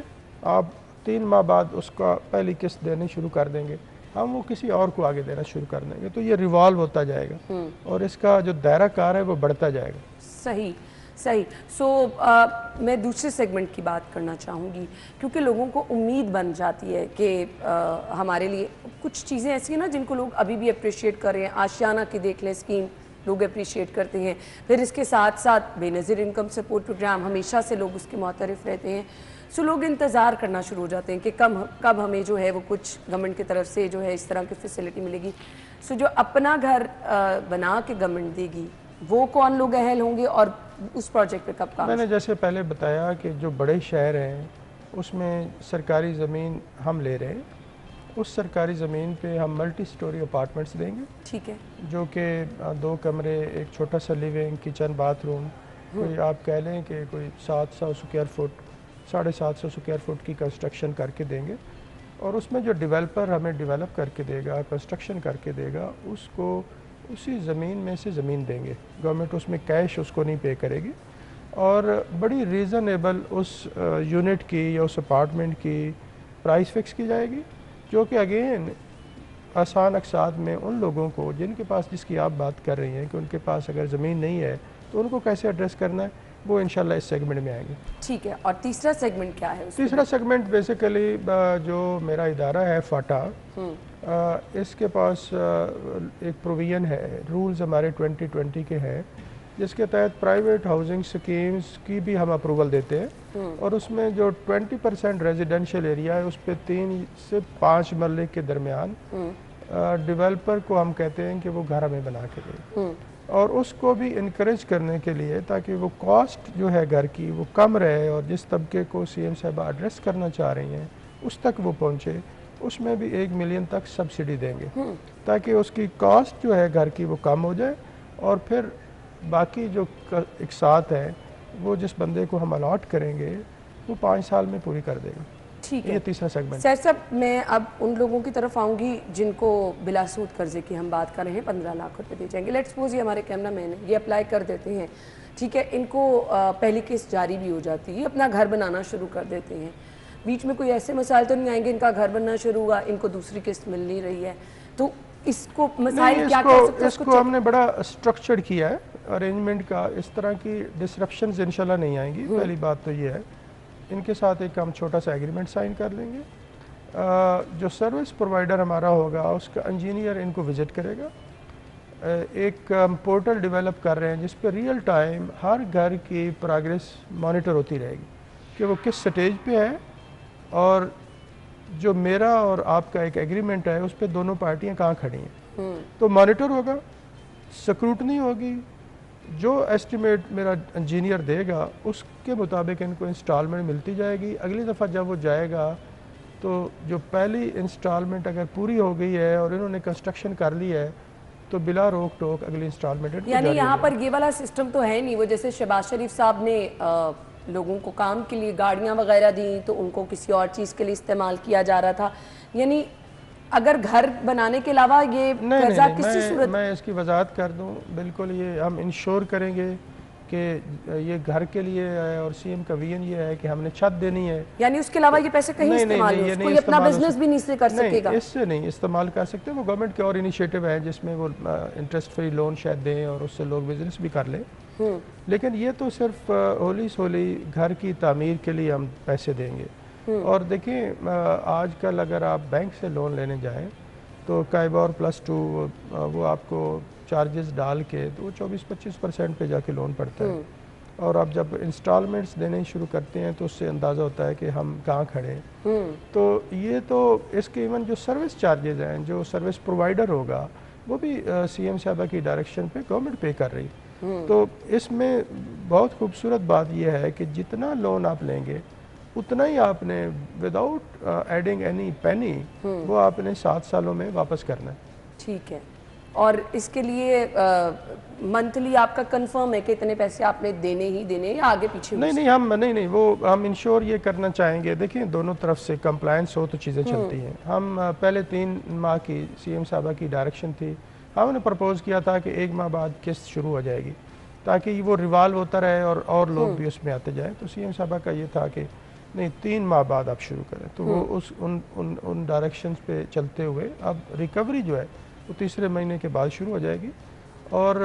आप 3 माह बाद उसका पहली किस्त देनी शुरू कर देंगे, हम वो किसी और को आगे देना शुरू कर देंगे। तो ये रिवॉल्व होता जाएगा और इसका जो दायरा कार है वो बढ़ता जाएगा। सही सही। सो मैं दूसरे सेगमेंट की बात करना चाहूँगी, क्योंकि लोगों को उम्मीद बन जाती है कि हमारे लिए कुछ चीज़ें ऐसी हैं ना जिनको लोग अभी भी अप्रिशिएट कर रहे हैं। आशियाना की देख लें स्कीम, लोग अप्रिशिएट करते हैं। फिर इसके साथ साथ बेनज़ीर इनकम सपोर्ट प्रोग्राम, हमेशा से लोग उसके मुतरफ़ रहते हैं। सो लोग इंतज़ार करना शुरू हो जाते हैं कि कब हमें जो है वो कुछ गवर्नमेंट की तरफ से जो है इस तरह की फैसिलिटी मिलेगी। सो जो अपना घर बना के गवर्नमेंट देगी वो कौन लोग अहल होंगे और उस प्रोजेक्ट पे कब काम? मैंने जैसे पहले बताया कि जो बड़े शहर हैं उसमें सरकारी ज़मीन हम ले रहे हैं, उस सरकारी ज़मीन पे हम मल्टी स्टोरी अपार्टमेंट्स देंगे। ठीक है। जो कि 2 कमरे, एक छोटा सा लिविंग, किचन, बाथरूम, कोई आप कह लें कि कोई 700 स्क्वायर फुट, 750 स्क्वायर फुट की कंस्ट्रक्शन करके देंगे। और उसमें जो डेवलपर हमें डेवलप करके देगा, कंस्ट्रक्शन करके देगा, उसको उसी ज़मीन में से ज़मीन देंगे। गवर्नमेंट उसमें कैश उसको नहीं पे करेगी और बड़ी रीज़नेबल उस यूनिट की या उस अपार्टमेंट की प्राइस फिक्स की जाएगी, जो कि अगेन आसान अकसाद में उन लोगों को जिनके पास, जिसकी आप बात कर रही हैं कि उनके पास अगर ज़मीन नहीं है तो उनको कैसे एड्रेस करना है, वो इंशाल्लाह इस सेगमेंट में आएंगे। ठीक है। और तीसरा सेगमेंट क्या है? तीसरा सेगमेंट बेसिकली जो मेरा इदारा है फाटा, इसके पास एक प्रोविज़न है, रूल्स हमारे 2020 के हैं, जिसके तहत प्राइवेट हाउसिंग स्कीम्स की भी हम अप्रूवल देते हैं। और उसमें जो 20% रेजिडेंशियल एरिया है उस पर 3 से 5 मरले के दरमियान डेवलपर को हम कहते हैं कि वो घर हमें बना के दे, और उसको भी इनक्रेज करने के लिए ताकि वो कॉस्ट जो है घर की वो कम रहे और जिस तबके को सीएम साहब एड्रेस करना चाह रही हैं उस तक वो पहुँचे, उसमें भी 1 मिलियन तक सब्सिडी देंगे ताकि उसकी कॉस्ट जो है घर की वो कम हो जाए, और फिर बाकी जो एक साथ है वो जिस बंदे को हम अलॉट करेंगे वो 5 साल में पूरी कर देगा। ठीक है। ये तीसरा सेगमेंट। सर साहब, मैं अब उन लोगों की तरफ आऊँगी जिनको बिलासूद कर्जे की हम बात कर रहे हैं, 15 लाख रुपए दे जाएंगे। लेट्स सपोज ये हमारे कैमरा मैन है, ये अप्लाई कर देते हैं, ठीक है, इनको पहली किस्त जारी भी हो जाती है, अपना घर बनाना शुरू कर देते हैं, बीच में कोई ऐसे मसाइल तो नहीं आएंगे, इनका घर बनना शुरू हुआ, इनको दूसरी किस्त मिल नहीं रही है, तो इसको मसाइल क्या कह सकते हैं? इसको हमने बड़ा स्ट्रक्चर्ड किया है अरेंजमेंट का, इस तरह की डिसरप्शंस इंशाल्लाह नहीं आएंगी। पहली बात तो ये है, इनके साथ एक हम छोटा सा एग्रीमेंट साइन कर लेंगे। जो सर्विस प्रोवाइडर हमारा होगा उसका इंजीनियर इनको विज़िट करेगा। एक पोर्टल डेवलप कर रहे हैं जिस पर रियल टाइम हर घर की प्रोग्रेस मॉनिटर होती रहेगी कि वो किस स्टेज पे है, और जो मेरा और आपका एक एग्रीमेंट है उस पर दोनों पार्टियां कहाँ खड़ी हैं, तो मॉनिटर होगा, स्क्रूटनी होगी, जो एस्टिमेट मेरा इंजीनियर देगा उसके मुताबिक इनको इंस्टॉलमेंट मिलती जाएगी। अगली दफ़ा जब वो जाएगा तो जो पहली इंस्टॉलमेंट अगर पूरी हो गई है और इन्होंने कंस्ट्रक्शन कर ली है तो बिला रोक टोक अगली इंस्टॉलमेंट। यानी यहाँ पर ये वाला सिस्टम तो है नहीं, वो जैसे शहबाज शरीफ साहब ने लोगों को काम के लिए गाड़ियां वगैरह दी तो उनको किसी और चीज़ के लिए इस्तेमाल किया जा रहा था। यानी अगर घर बनाने के अलावा ये कर्जा किसी सूरत मैं इसकी वजाहत कर दूं, बिल्कुल ये हम इंश्योर करेंगे कि ये घर के लिए है और सीएम का विजन ये है कि हमने छत देनी है। यानी उसके अलावा ये पैसे कहीं इस्तेमाल नहीं, कोई अपना बिजनेस भी नहीं से कर सकेगा? इससे नहीं इस्तेमाल कर सकते। वो गवर्नमेंट के और इनिशिएटिव है जिसमें वो इंटरेस्ट फ्री लोन शायद दें और उससे लोग बिजनेस भी कर लें। लेकिन ये तो सिर्फ होली सोली घर की तामीर के लिए हम पैसे देंगे। और देखिए आजकल अगर आप बैंक से लोन लेने जाएं तो काइबोर +2 वो आपको चार्जेस डाल के तो वो 24-25% पे जाके लोन पड़ता है। और आप जब इंस्टॉलमेंट्स देने शुरू करते हैं तो उससे अंदाज़ा होता है कि हम कहाँ खड़े हैं। तो ये तो इसके इवन जो सर्विस चार्जेस हैं, जो सर्विस प्रोवाइडर होगा वो भी सीएम साहबा की डायरेक्शन पे गवर्नमेंट पे कर रही। तो इसमें बहुत खूबसूरत बात यह है कि जितना लोन आप लेंगे उतना ही आपने विदाउट एडिंग एनी पेनी वो आपने 7 सालों में वापस करना है। ठीक है। और इसके लिए मंथली आपका कंफर्म है कि इतने पैसे आपने देने ही देने या आगे पीछे? नहीं, वो हम इंश्योर ये करना चाहेंगे। देखिए दोनों तरफ से कंप्लायंस हो तो चीज़ें चलती हैं। हम पहले 3 माह की सीएम साहबा की डायरेक्शन थी, हमने प्रपोज किया था कि 1 माह बाद किस्त शुरू हो जाएगी ताकि वो रिवाल्व होता रहे और लोग भी उसमें आते जाएँ। तो सीएम साहबा का ये था कि नहीं 3 माह बाद आप शुरू करें। तो वो उन डायरेक्शंस पे चलते हुए अब रिकवरी जो है वो 3रे महीने के बाद शुरू हो जाएगी। और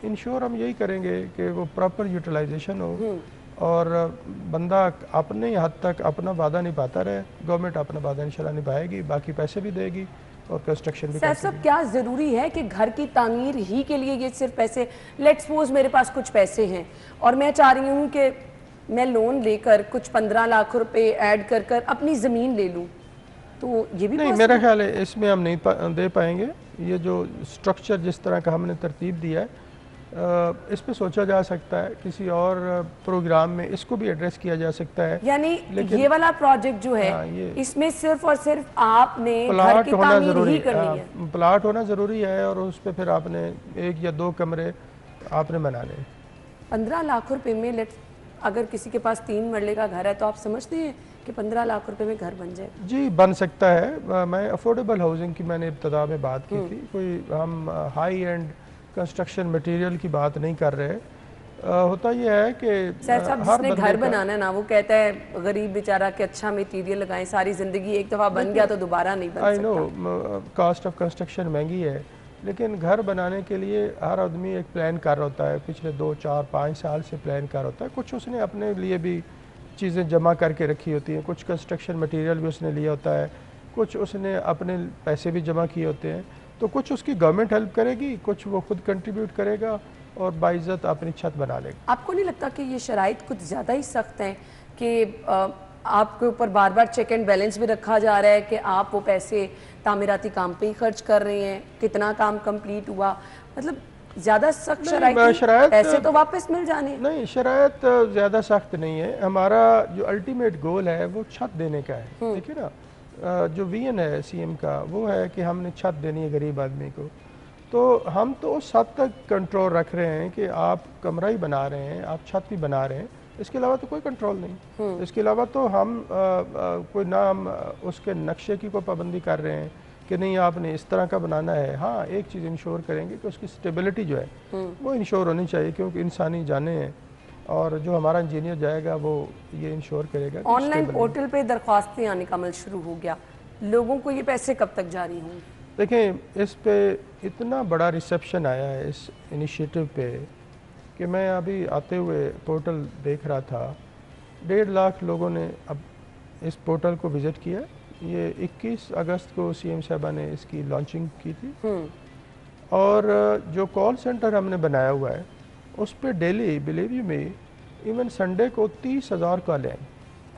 इंश्योर हम यही करेंगे कि वो प्रॉपर यूटिलाइजेशन हो और बंदा अपने हद तक अपना वादा निभाता रहे। गवर्नमेंट अपना वादा इंशाल्लाह निभाएगी, बाकी पैसे भी देगी और कंस्ट्रक्शन भी। सर क्या ज़रूरी है कि घर की तामीर ही के लिए ये सिर्फ पैसे, लेट्स सपोज मेरे पास कुछ पैसे हैं और मैं चाह रही हूँ कि मैं लोन लेकर कुछ 15 लाख रुपए ऐड कर अपनी ज़मीन ले लूँ, तो ये भी नहीं? मेरा ख्याल है इसमें हम नहीं दे पाएंगे। ये जो स्ट्रक्चर जिस तरह का हमने तरतीब दिया है इस पे सोचा जा सकता है, किसी और प्रोग्राम में इसको भी एड्रेस किया जा सकता है। यानी ये वाला प्रोजेक्ट जो है इसमें सिर्फ और सिर्फ आपने घर की तामीर ही करनी है। प्लाट होना ज़रूरी है और उस पर फिर आपने 1 या 2 कमरे आपने बनाने। 15 लाख रुपए में अगर किसी के पास 3 मरले का घर है तो आप समझते हैं कि 15 लाख रुपए में घर बन जाए? जी बन सकता है। मैं अफोर्डेबल हाउसिंग की मैंने इब्तदा में बात की थी। कोई हम हाई एंड कंस्ट्रक्शन मटेरियल की बात नहीं कर रहे। होता यह है कि जिसने घर बनाना है ना वो कहता है गरीब बेचारा कि अच्छा मटेरियल लगाएं, सारी जिंदगी एक दफ़ा बन गया तो दोबारा नहीं बन सकता। I know cost of construction महंगी है, लेकिन घर बनाने के लिए हर आदमी एक प्लान कर रहा होता है, पिछले 2, 4, 5 साल से प्लान कर होता है। कुछ उसने अपने लिए भी चीज़ें जमा करके रखी होती हैं, कुछ कंस्ट्रक्शन मटेरियल भी उसने लिया होता है, कुछ उसने अपने पैसे भी जमा किए होते हैं। तो कुछ उसकी गवर्नमेंट हेल्प करेगी, कुछ वो खुद कंट्रीब्यूट करेगा और बाइज्जत अपनी छत बना लेगा। आपको नहीं लगता कि ये शराइत कुछ ज़्यादा ही सख्त हैं कि आपके ऊपर बार बार चेक एंड बैलेंस भी रखा जा रहा है कि आप वो पैसे तामीराती काम पे ही खर्च कर रहे हैं, कितना काम कंप्लीट हुआ? मतलब ज़्यादा सख्त शराइत, पैसे तो वापस मिल जाने। नहीं, शराइत ज़्यादा सख्त नहीं है। हमारा जो अल्टीमेट गोल है वो छत देने का है। देखिए ना, जो विजन है सीएम का वो है कि हमने छत देनी है गरीब आदमी को। तो हम तो उस हद तक कंट्रोल रख रहे हैं कि आप कमरा ही बना रहे हैं, आप छत भी बना रहे हैं, इसके अलावा तो कोई कंट्रोल नहीं। इसके अलावा तो हम कोई ना हम उसके नक्शे की कोई पाबंदी कर रहे हैं कि नहीं आपने इस तरह का बनाना है। हाँ, एक चीज़ इंश्योर करेंगे कि उसकी स्टेबिलिटी जो है वो इंश्योर होनी चाहिए, क्योंकि इंसानी जाने हैं और जो हमारा इंजीनियर जाएगा वो ये इंश्योर करेगा। ऑनलाइन पोर्टल पे दरख्वास्तें आने का अमल शुरू हो गया, लोगों को ये पैसे कब तक जारी होंगे? देखें, इस पे इतना बड़ा रिसेप्शन आया है इस इनिशिएटिव पे कि मैं अभी आते हुए पोर्टल देख रहा था, 1.5 लाख लोगों ने अब इस पोर्टल को विज़िट किया। ये 21 अगस्त को सीएम साहबा ने इसकी लॉन्चिंग की थी और जो कॉल सेंटर हमने बनाया हुआ है उस पर daily, believe you me, even Sunday को 30,000 कॉलें हैं।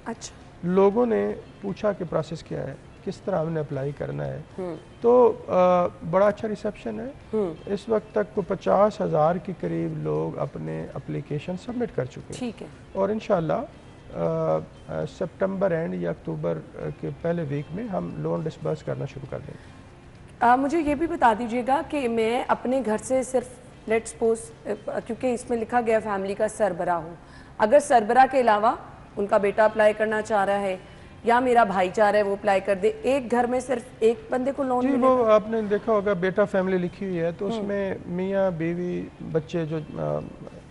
अच्छा। लोगों ने पूछा कि प्रोसेस क्या है, किस तरह हमने अप्लाई करना है। तो बड़ा अच्छा रिसेप्शन है। इस वक्त तक को 50,000 के करीब लोग अपने एप्लीकेशन सबमिट कर चुके हैं। ठीक है। और इंशाल्लाह सितंबर एंड या अक्टूबर के पहले वीक में हम लोन डिस्बर्स करना शुरू कर देंगे। मुझे ये भी बता दीजिएगा कि मैं अपने घर से सिर्फ लेट्स सपोज, क्योंकि इसमें लिखा गया फैमिली का सरबराह हो, अगर सरबरा के अलावा उनका बेटा अप्लाई करना चाह रहा है या मेरा भाई चाह रहा है वो अप्लाई कर दे, एक घर में सिर्फ एक बंदे को लोन जी, मिलेगा? वो आपने देखा होगा बेटा फैमिली लिखी हुई है तो उसमें मियाँ बीवी बच्चे जो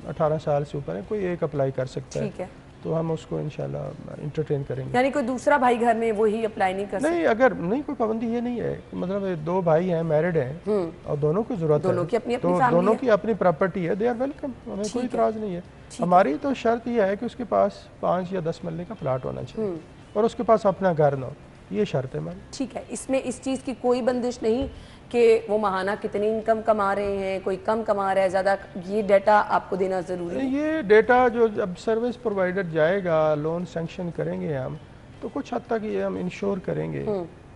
18 साल से ऊपर है कोई एक अप्लाई कर सकता है। ठीक है, तो हम उसको इंशाल्लाह इंटरटेन करेंगे। यानी कोई दूसरा भाई घर में वो ही अप्लाई नहीं कर सकता? नहीं, अगर नहीं कोई पाबंदी ये नहीं है, मतलब ये 2 भाई हैं मैरिड हैं और दोनों को जरूरत है, दोनों की अपनी अपनी तो फैमिली दोनों है। की अपनी प्रॉपर्टी है, दे आर वेलकम, हमें कोई ठीक है। इतराज नहीं है। हमारी तो शर्त ये है कि उसके पास 5 या 10 मरले का प्लाट होना चाहिए और उसके पास अपना घर ना हो, ये शर्त है हमारी। ठीक है, इसमें इस चीज़ की कोई बंदिश नहीं कि वो माहाना कितनी इनकम कमा रहे हैं, कोई कम कमा रहा है ज़्यादा, ये डाटा आपको देना ज़रूरी है? ये डेटा जो जब सर्विस प्रोवाइडर जाएगा, लोन सैंक्शन करेंगे हम, तो कुछ हद तक ये हम इंश्योर करेंगे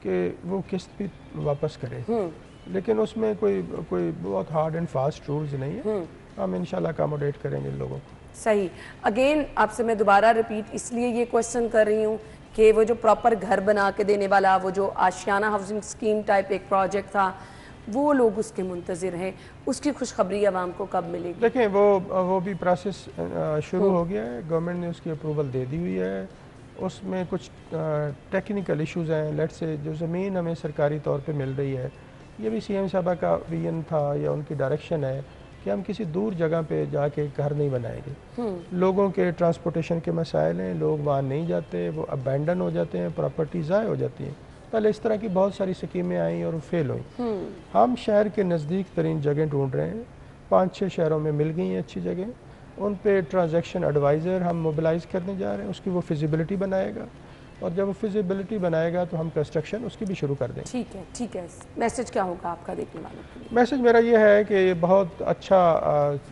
कि वो किस्त भी वापस करे, लेकिन उसमें कोई बहुत हार्ड एंड फास्ट रूल्स नहीं है, हम इंशाल्लाह अकोमोडेट करेंगे लोगों को। सही। अगेन आपसे मैं दोबारा रिपीट इसलिए ये क्वेश्चन कर रही हूँ कि वो जो प्रॉपर घर बना के देने वाला, वो जो आशियाना हाउसिंग स्कीम टाइप एक प्रोजेक्ट था, वो लोग उसके मुंतज़िर हैं, उसकी खुशखबरी आवाम को कब मिलेगी? देखें वो भी प्रोसेस शुरू हो गया है, गवर्नमेंट ने उसकी अप्रूवल दे दी हुई है। उसमें कुछ टेक्निकल इश्यूज हैं, लेट्स से जो ज़मीन हमें सरकारी तौर पे मिल रही है, ये भी सीएम साहबा का विजन था या उनकी डायरेक्शन है कि हम किसी दूर जगह पे जाके घर नहीं बनाएंगे। लोगों के ट्रांसपोर्टेशन के मसाइल हैं, लोग वहाँ नहीं जाते, वो अबैंडन हो जाते हैं, प्रॉपर्टी ज़ाय हो जाती हैं। पहले इस तरह की बहुत सारी स्कीमें आई और फेल हुई। हम शहर के नज़दीक तरीन जगह ढूंढ रहे हैं, 5-6 शहरों में मिल गई हैं अच्छी जगह, उन पे ट्रांजैक्शन एडवाइज़र हम मोबिलाइज़ करने जा रहे हैं, उसकी वो फिजिबिलिटी बनाएगा और जब वो फिजिबिलिटी बनाएगा तो हम कंस्ट्रक्शन उसकी भी शुरू कर देंगे। ठीक है, ठीक है। मैसेज क्या होगा आपका देखने वालों के लिए? मैसेज मेरा ये है कि ये बहुत अच्छा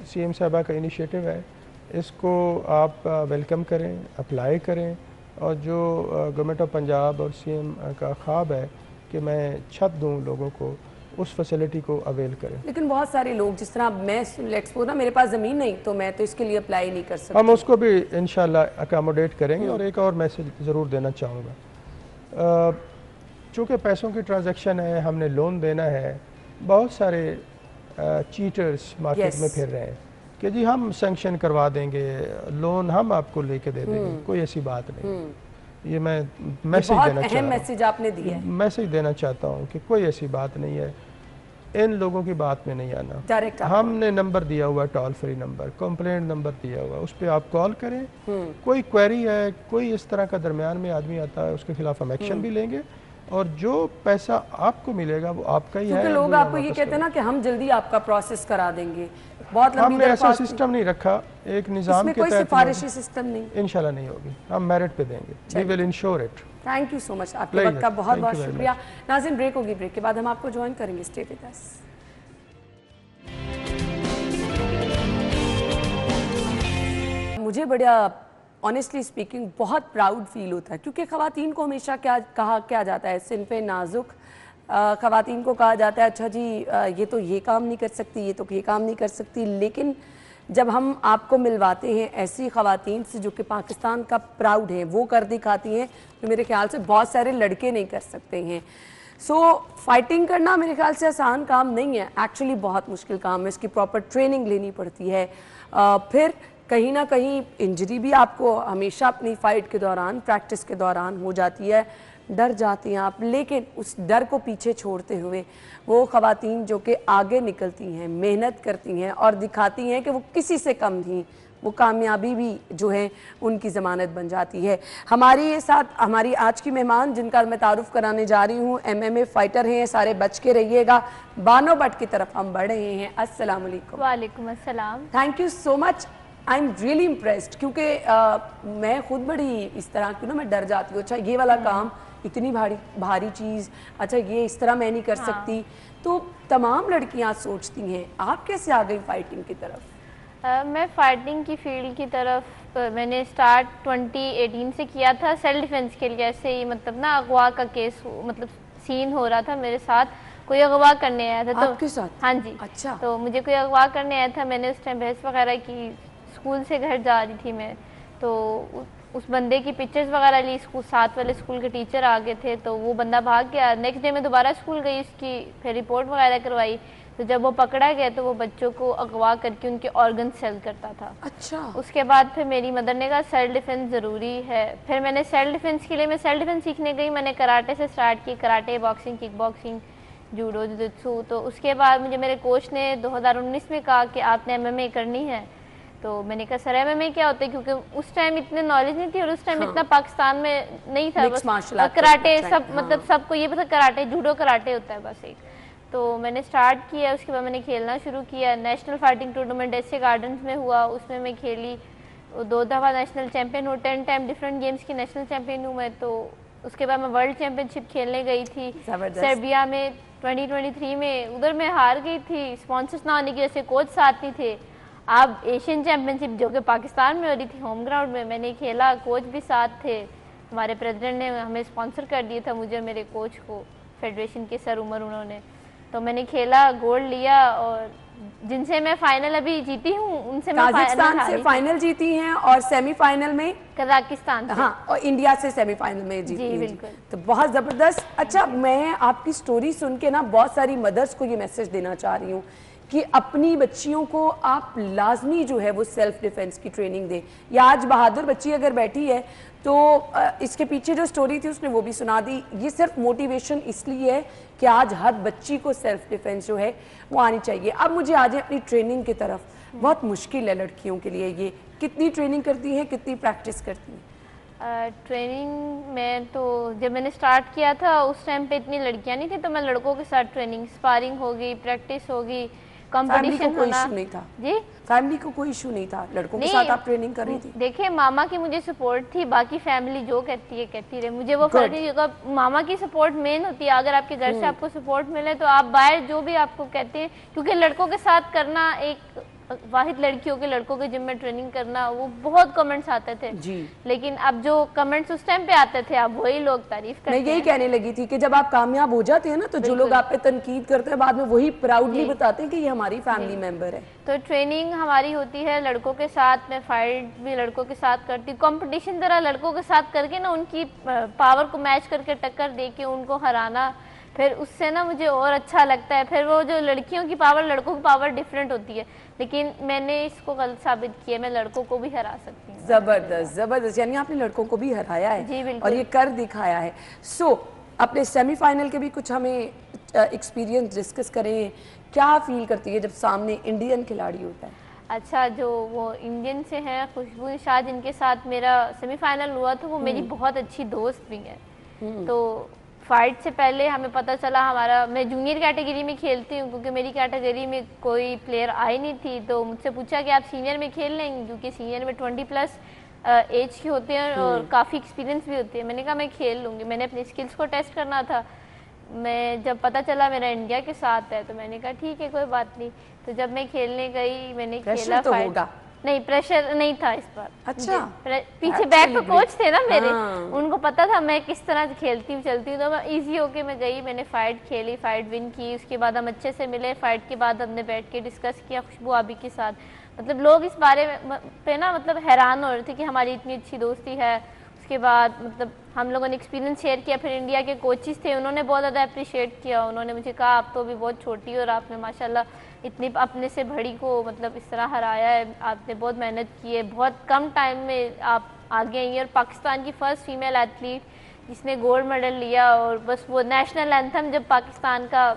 सीएम साहबा का इनिशिएटिव है, इसको आप वेलकम करें, अप्लाई करें और जो गवर्नमेंट ऑफ पंजाब और सीएम का ख्वाब है कि मैं छत दूं लोगों को, उस फैसिलिटी को अवेल करें। लेकिन बहुत सारे लोग जिस तरह मैं लेट्स सपोज ना मेरे पास ज़मीन नहीं तो मैं तो इसके लिए अप्लाई नहीं कर सकती। हम उसको भी इंशाल्लाह अकोमोडेट करेंगे। और एक और मैसेज ज़रूर देना चाहूँगा, चूँकि पैसों की ट्रांजैक्शन है, हमने लोन देना है, बहुत सारे चीटर्स मार्केट में फिर रहे हैं कि जी हम सैंक्शन करवा देंगे, लोन हम आपको लेके दे देंगे, कोई ऐसी बात नहीं। ये मैं मैसेज देना चाहता हूँ, मैसेज आपने दिया है, मैसेज देना चाहता हूँ कि कोई ऐसी बात नहीं है, इन लोगों की बात में नहीं आना। डायरेक्ट हमने नंबर दिया हुआ, toll free number, complaint number दिया हुआ, उस पर आप कॉल करें। कोई क्वेरी है, कोई इस तरह का दरमियान में आदमी आता है, उसके खिलाफ हम एक्शन भी लेंगे और जो पैसा आपको मिलेगा वो आपका ही है। क्योंकि लोग आपको ये कहते हैं ना कि हम जल्दी आपका प्रोसेस करा देंगे, बहुत लंबी हमने ऐसा दरख्वास्त- सिस्टम नहीं रखा, एक निज़ाम इसमें के कोई तहत सिफारिशी सिस्टम नहीं। इंशाल्लाह नहीं होगी, हम मेरिट पे देंगे, we will ensure it. Thank you so much, आपके Pleasure. वक्त का बहुत Thank बहुत you very शुक्रिया। नाज़रीन ब्रेक होगी, ब्रेक के बाद हम आपको ज्वाइन करेंगे, स्टे विद अस। मुझे बड़ा ऑनेस्टली स्पीकिंग बहुत प्राउड फील होता है क्योंकि ख़वातीन को हमेशा क्या जाता है, सिनफ़े नाजुक ख़वातीन को कहा जाता है अच्छा जी ये तो ये काम नहीं कर सकती, ये तो ये काम नहीं कर सकती। लेकिन जब हम आपको मिलवाते हैं ऐसी ख़वातीन से जो कि पाकिस्तान का प्राउड है, वो कर दिखाती हैं, तो मेरे ख्याल से बहुत सारे लड़के नहीं कर सकते हैं। सो फाइटिंग करना मेरे ख्याल से आसान काम नहीं है, एक्चुअली बहुत मुश्किल काम है, इसकी प्रॉपर ट्रेनिंग लेनी पड़ती है। फिर कहीं ना कहीं इंजरी भी आपको हमेशा अपनी फ़ाइट के दौरान, प्रैक्टिस के दौरान हो जाती है, डर जाती हैं आप, लेकिन उस डर को पीछे छोड़ते हुए वो ख़वातीन जो कि आगे निकलती हैं, मेहनत करती हैं और दिखाती हैं कि वो किसी से कम नहीं, वो कामयाबी भी जो है उनकी ज़मानत बन जाती है। हमारी ये साथ हमारी आज की मेहमान जिनका मैं तारुफ़ कराने जा रही हूँ, MMA फ़ाइटर हैं, सारे बच के रहिएगा। बानो भट्ट की तरफ हम बढ़ रहे हैं। अस्सलाम वालेकुम। वालेकुम अस्सलाम। Thank you so much, I am really impressed क्योंकि मैं खुद बड़ी इस तरह की ना मैं डर जाती हूँ, अच्छा ये वाला काम इतनी भारी चीज़, अच्छा ये इस तरह मैं नहीं कर सकती। तो तमाम लड़कियाँ सोचती हैं, आप कैसे आ गई फाइटिंग की तरफ? मैं फाइटिंग की फील्ड की तरफ मैंने स्टार्ट 2018 से किया था सेल्फ डिफेंस के लिए। ऐसे ही मतलब ना अगवा का केस मतलब सीन हो रहा था मेरे साथ, कोई अगवा करने आया था। आपके साथ? हाँ जी। अच्छा। तो मुझे कोई अगवा करने आया था, मैंने उस टाइम बहस वगैरह की, स्कूल से घर जा रही थी मैं, तो उस बंदे की पिक्चर्स वगैरह ली, स्कूल साथ वाले स्कूल के टीचर आ गए थे, तो वो बंदा भाग गया। नेक्स्ट डे मैं दोबारा स्कूल गई, उसकी फिर रिपोर्ट वगैरह करवाई, तो जब वो पकड़ा गया तो वो बच्चों को अगवा करके उनके ऑर्गन सेल करता था। अच्छा। उसके बाद फिर मेरी मदर ने कहा सेल्फ डिफेंस ज़रूरी है। फिर मैंने सेल्फ डिफेंस के लिए मैं सेल्फ डिफेंस सीखने गई। मैंने कराटे से स्टार्ट की, karate, boxing, kick boxing, judo, jujutsu. तो उसके बाद मुझे मेरे कोच ने 2019 में कहा कि आपने MMA करनी है। तो मैंने कहा सर MMA क्या होता है, क्योंकि उस टाइम इतने नॉलेज नहीं थी और उस टाइम इतना पाकिस्तान में नहीं था। बस कराटे सब मतलब सबको ये पता कराटे, जूडो कराटे होता है बस एक। तो मैंने स्टार्ट किया, उसके बाद मैंने खेलना शुरू किया। नेशनल फाइटिंग टूर्नामेंट ऐसे गार्डन्स में हुआ, उसमें मैं खेली, 2 दफ़ा नेशनल चैम्पियन हूँ, 10 टाइम डिफरेंट गेम्स की नेशनल चैम्पियन हूँ मैं। तो उसके बाद मैं वर्ल्ड चैम्पियनशिप खेलने गई थी सर्बिया में 2023 में। उधर मैं हार गई थी, स्पॉन्सर्स ना होने की वजह से, कोच साथ नहीं थे। अब एशियन चैम्पियनशिप जो कि पाकिस्तान में हो रही थी, होम ग्राउंड में, मैंने खेला, कोच भी साथ थे। हमारे प्रेसिडेंट ने हमें स्पॉन्सर कर दिया था, मुझे, मेरे कोच को, फेडरेशन के सर उमर उन्होंने। तो मैंने खेला, गोल्ड लिया और जिनसे मैं फाइनल अभी जीती हूँ उनसे मैं काजाकिस्तान से फाइनल जीती हैं और सेमीफाइनल में कजाकिस्तान से। हाँ, और इंडिया से सेमीफाइनल में जीती जी हैं। बिल्कुल। तो बहुत जबरदस्त। अच्छा, मैं आपकी स्टोरी सुन के ना बहुत सारी मदर्स को ये मैसेज देना चाह रही हूँ कि अपनी बच्चियों को आप लाजमी जो है वो सेल्फ डिफेंस की ट्रेनिंग दें। या आज बहादुर बच्ची अगर बैठी है तो इसके पीछे जो स्टोरी थी उसने वो भी सुना दी। ये सिर्फ मोटिवेशन इसलिए है कि आज हर बच्ची को सेल्फ डिफेंस जो है वो आनी चाहिए। अब मुझे आज अपनी ट्रेनिंग की तरफ, बहुत मुश्किल है लड़कियों के लिए ये, कितनी ट्रेनिंग करती हैं, कितनी प्रैक्टिस करती हैं? ट्रेनिंग में तो जब मैंने स्टार्ट किया था उस टाइम पे इतनी लड़कियां नहीं थी, तो मैं लड़कों के साथ ट्रेनिंग, स्पारिंग होगी, प्रैक्टिस होगी, कंपटीशन कोई इशू नहीं था जी, फैमिली को कोई इशू नहीं था, लड़कों के साथ आप ट्रेनिंग कर रही थी? देखिए मामा की मुझे सपोर्ट थी, बाकी फैमिली जो कहती है कहती रहे, मुझे वो फर्क नहीं होगा। मामा की सपोर्ट मेन होती है। अगर आपके घर से आपको सपोर्ट मिले तो आप बाहर जो भी आपको कहते हैं, क्योंकि लड़कों के साथ करना, एक वाहिद लड़कियों के लड़कों के जिम में ट्रेनिंग करना, वो बहुत कमेंट्स आते थे जी। लेकिन अब जो कमेंट्स उस टाइम पे आते थे अब वही लोग तारीफ करते हैं। मैं यही कहने लगी थी कि जब आप कामयाब हो जाते हैं ना तो जो लोग आप पे तनकीद करते हैं बाद में वही प्राउडली बताते हैं कि ये हमारी फैमिली मेंबर है। तो ट्रेनिंग हमारी होती है लड़कों के साथ, मैं फाइट भी लड़कों के साथ करती हूँ, कंपटीशन तरह लड़कों के साथ करके ना उनकी पावर को मैच करके टक्कर दे के उनको हराना, फिर उससे ना मुझे और अच्छा लगता है। फिर वो जो लड़कियों की पावर, लड़कों की पावर डिफरेंट होती है, लेकिन मैंने इसको गलत साबित किया, मैं लड़कों को भी हरा सकती हूँ। जबरदस्त जबरदस्त, यानी आपने लड़कों को भी हराया है जी बिल्कुल। और ये कर दिखाया है। सो अपने सेमीफाइनल के भी कुछ हमें एक्सपीरियंस डिस्कस करें, क्या फील करती है जब सामने इंडियन खिलाड़ी होता है? अच्छा, जो वो इंडियन से हैं, खुशबू निशाद, जिनके साथ मेरा सेमीफाइनल हुआ था, वो मेरी बहुत अच्छी दोस्त भी है। तो फाइट से पहले हमें पता चला, हमारा, मैं जूनियर कैटेगरी में खेलती हूँ क्योंकि मेरी कैटेगरी में कोई प्लेयर आई नहीं थी, तो मुझसे पूछा कि आप सीनियर में खेल लेंगे, क्योंकि सीनियर में 20+ एज के होते हैं और काफ़ी एक्सपीरियंस भी होती है। मैंने कहा मैं खेल लूँगी, मैंने अपनी स्किल्स को टेस्ट करना था। मैं जब पता चला मेरा इंडिया के साथ है तो मैंने कहा ठीक है कोई बात नहीं। तो जब मैं खेलने गई, मैंने खेला तो फाइट। होगा। नहीं, प्रेशर नहीं था इस बार। अच्छा, पीछे बैक पे कोच थे ना मेरे, उनको पता था मैं किस तरह खेलती हूँ, चलती हूँ, तो मैं इजी होके मैं गई, मैंने फाइट खेली, फाइट विन की। उसके बाद हम अच्छे से मिले, फाइट के बाद हमने बैठ के डिस्कस किया खुशबू आबी के साथ। मतलब लोग इस बारे में पे ना मतलब हैरान हो रहे थे कि हमारी इतनी अच्छी दोस्ती है। उसके बाद मतलब हम लोगों ने एक्सपीरियंस शेयर किया। फिर इंडिया के कोचेस थे, उन्होंने बहुत ज़्यादा अप्रिशिएट किया। उन्होंने मुझे कहा आप तो अभी बहुत छोटी हो और आपने माशाल्लाह इतनी अपने से बड़ी को मतलब इस तरह हराया है, आपने बहुत मेहनत की है, बहुत कम टाइम में आप आगे आई हैं। और पाकिस्तान की फ़र्स्ट फीमेल एथलीट जिसने गोल्ड मेडल लिया, और बस वो नेशनल एंथम जब पाकिस्तान का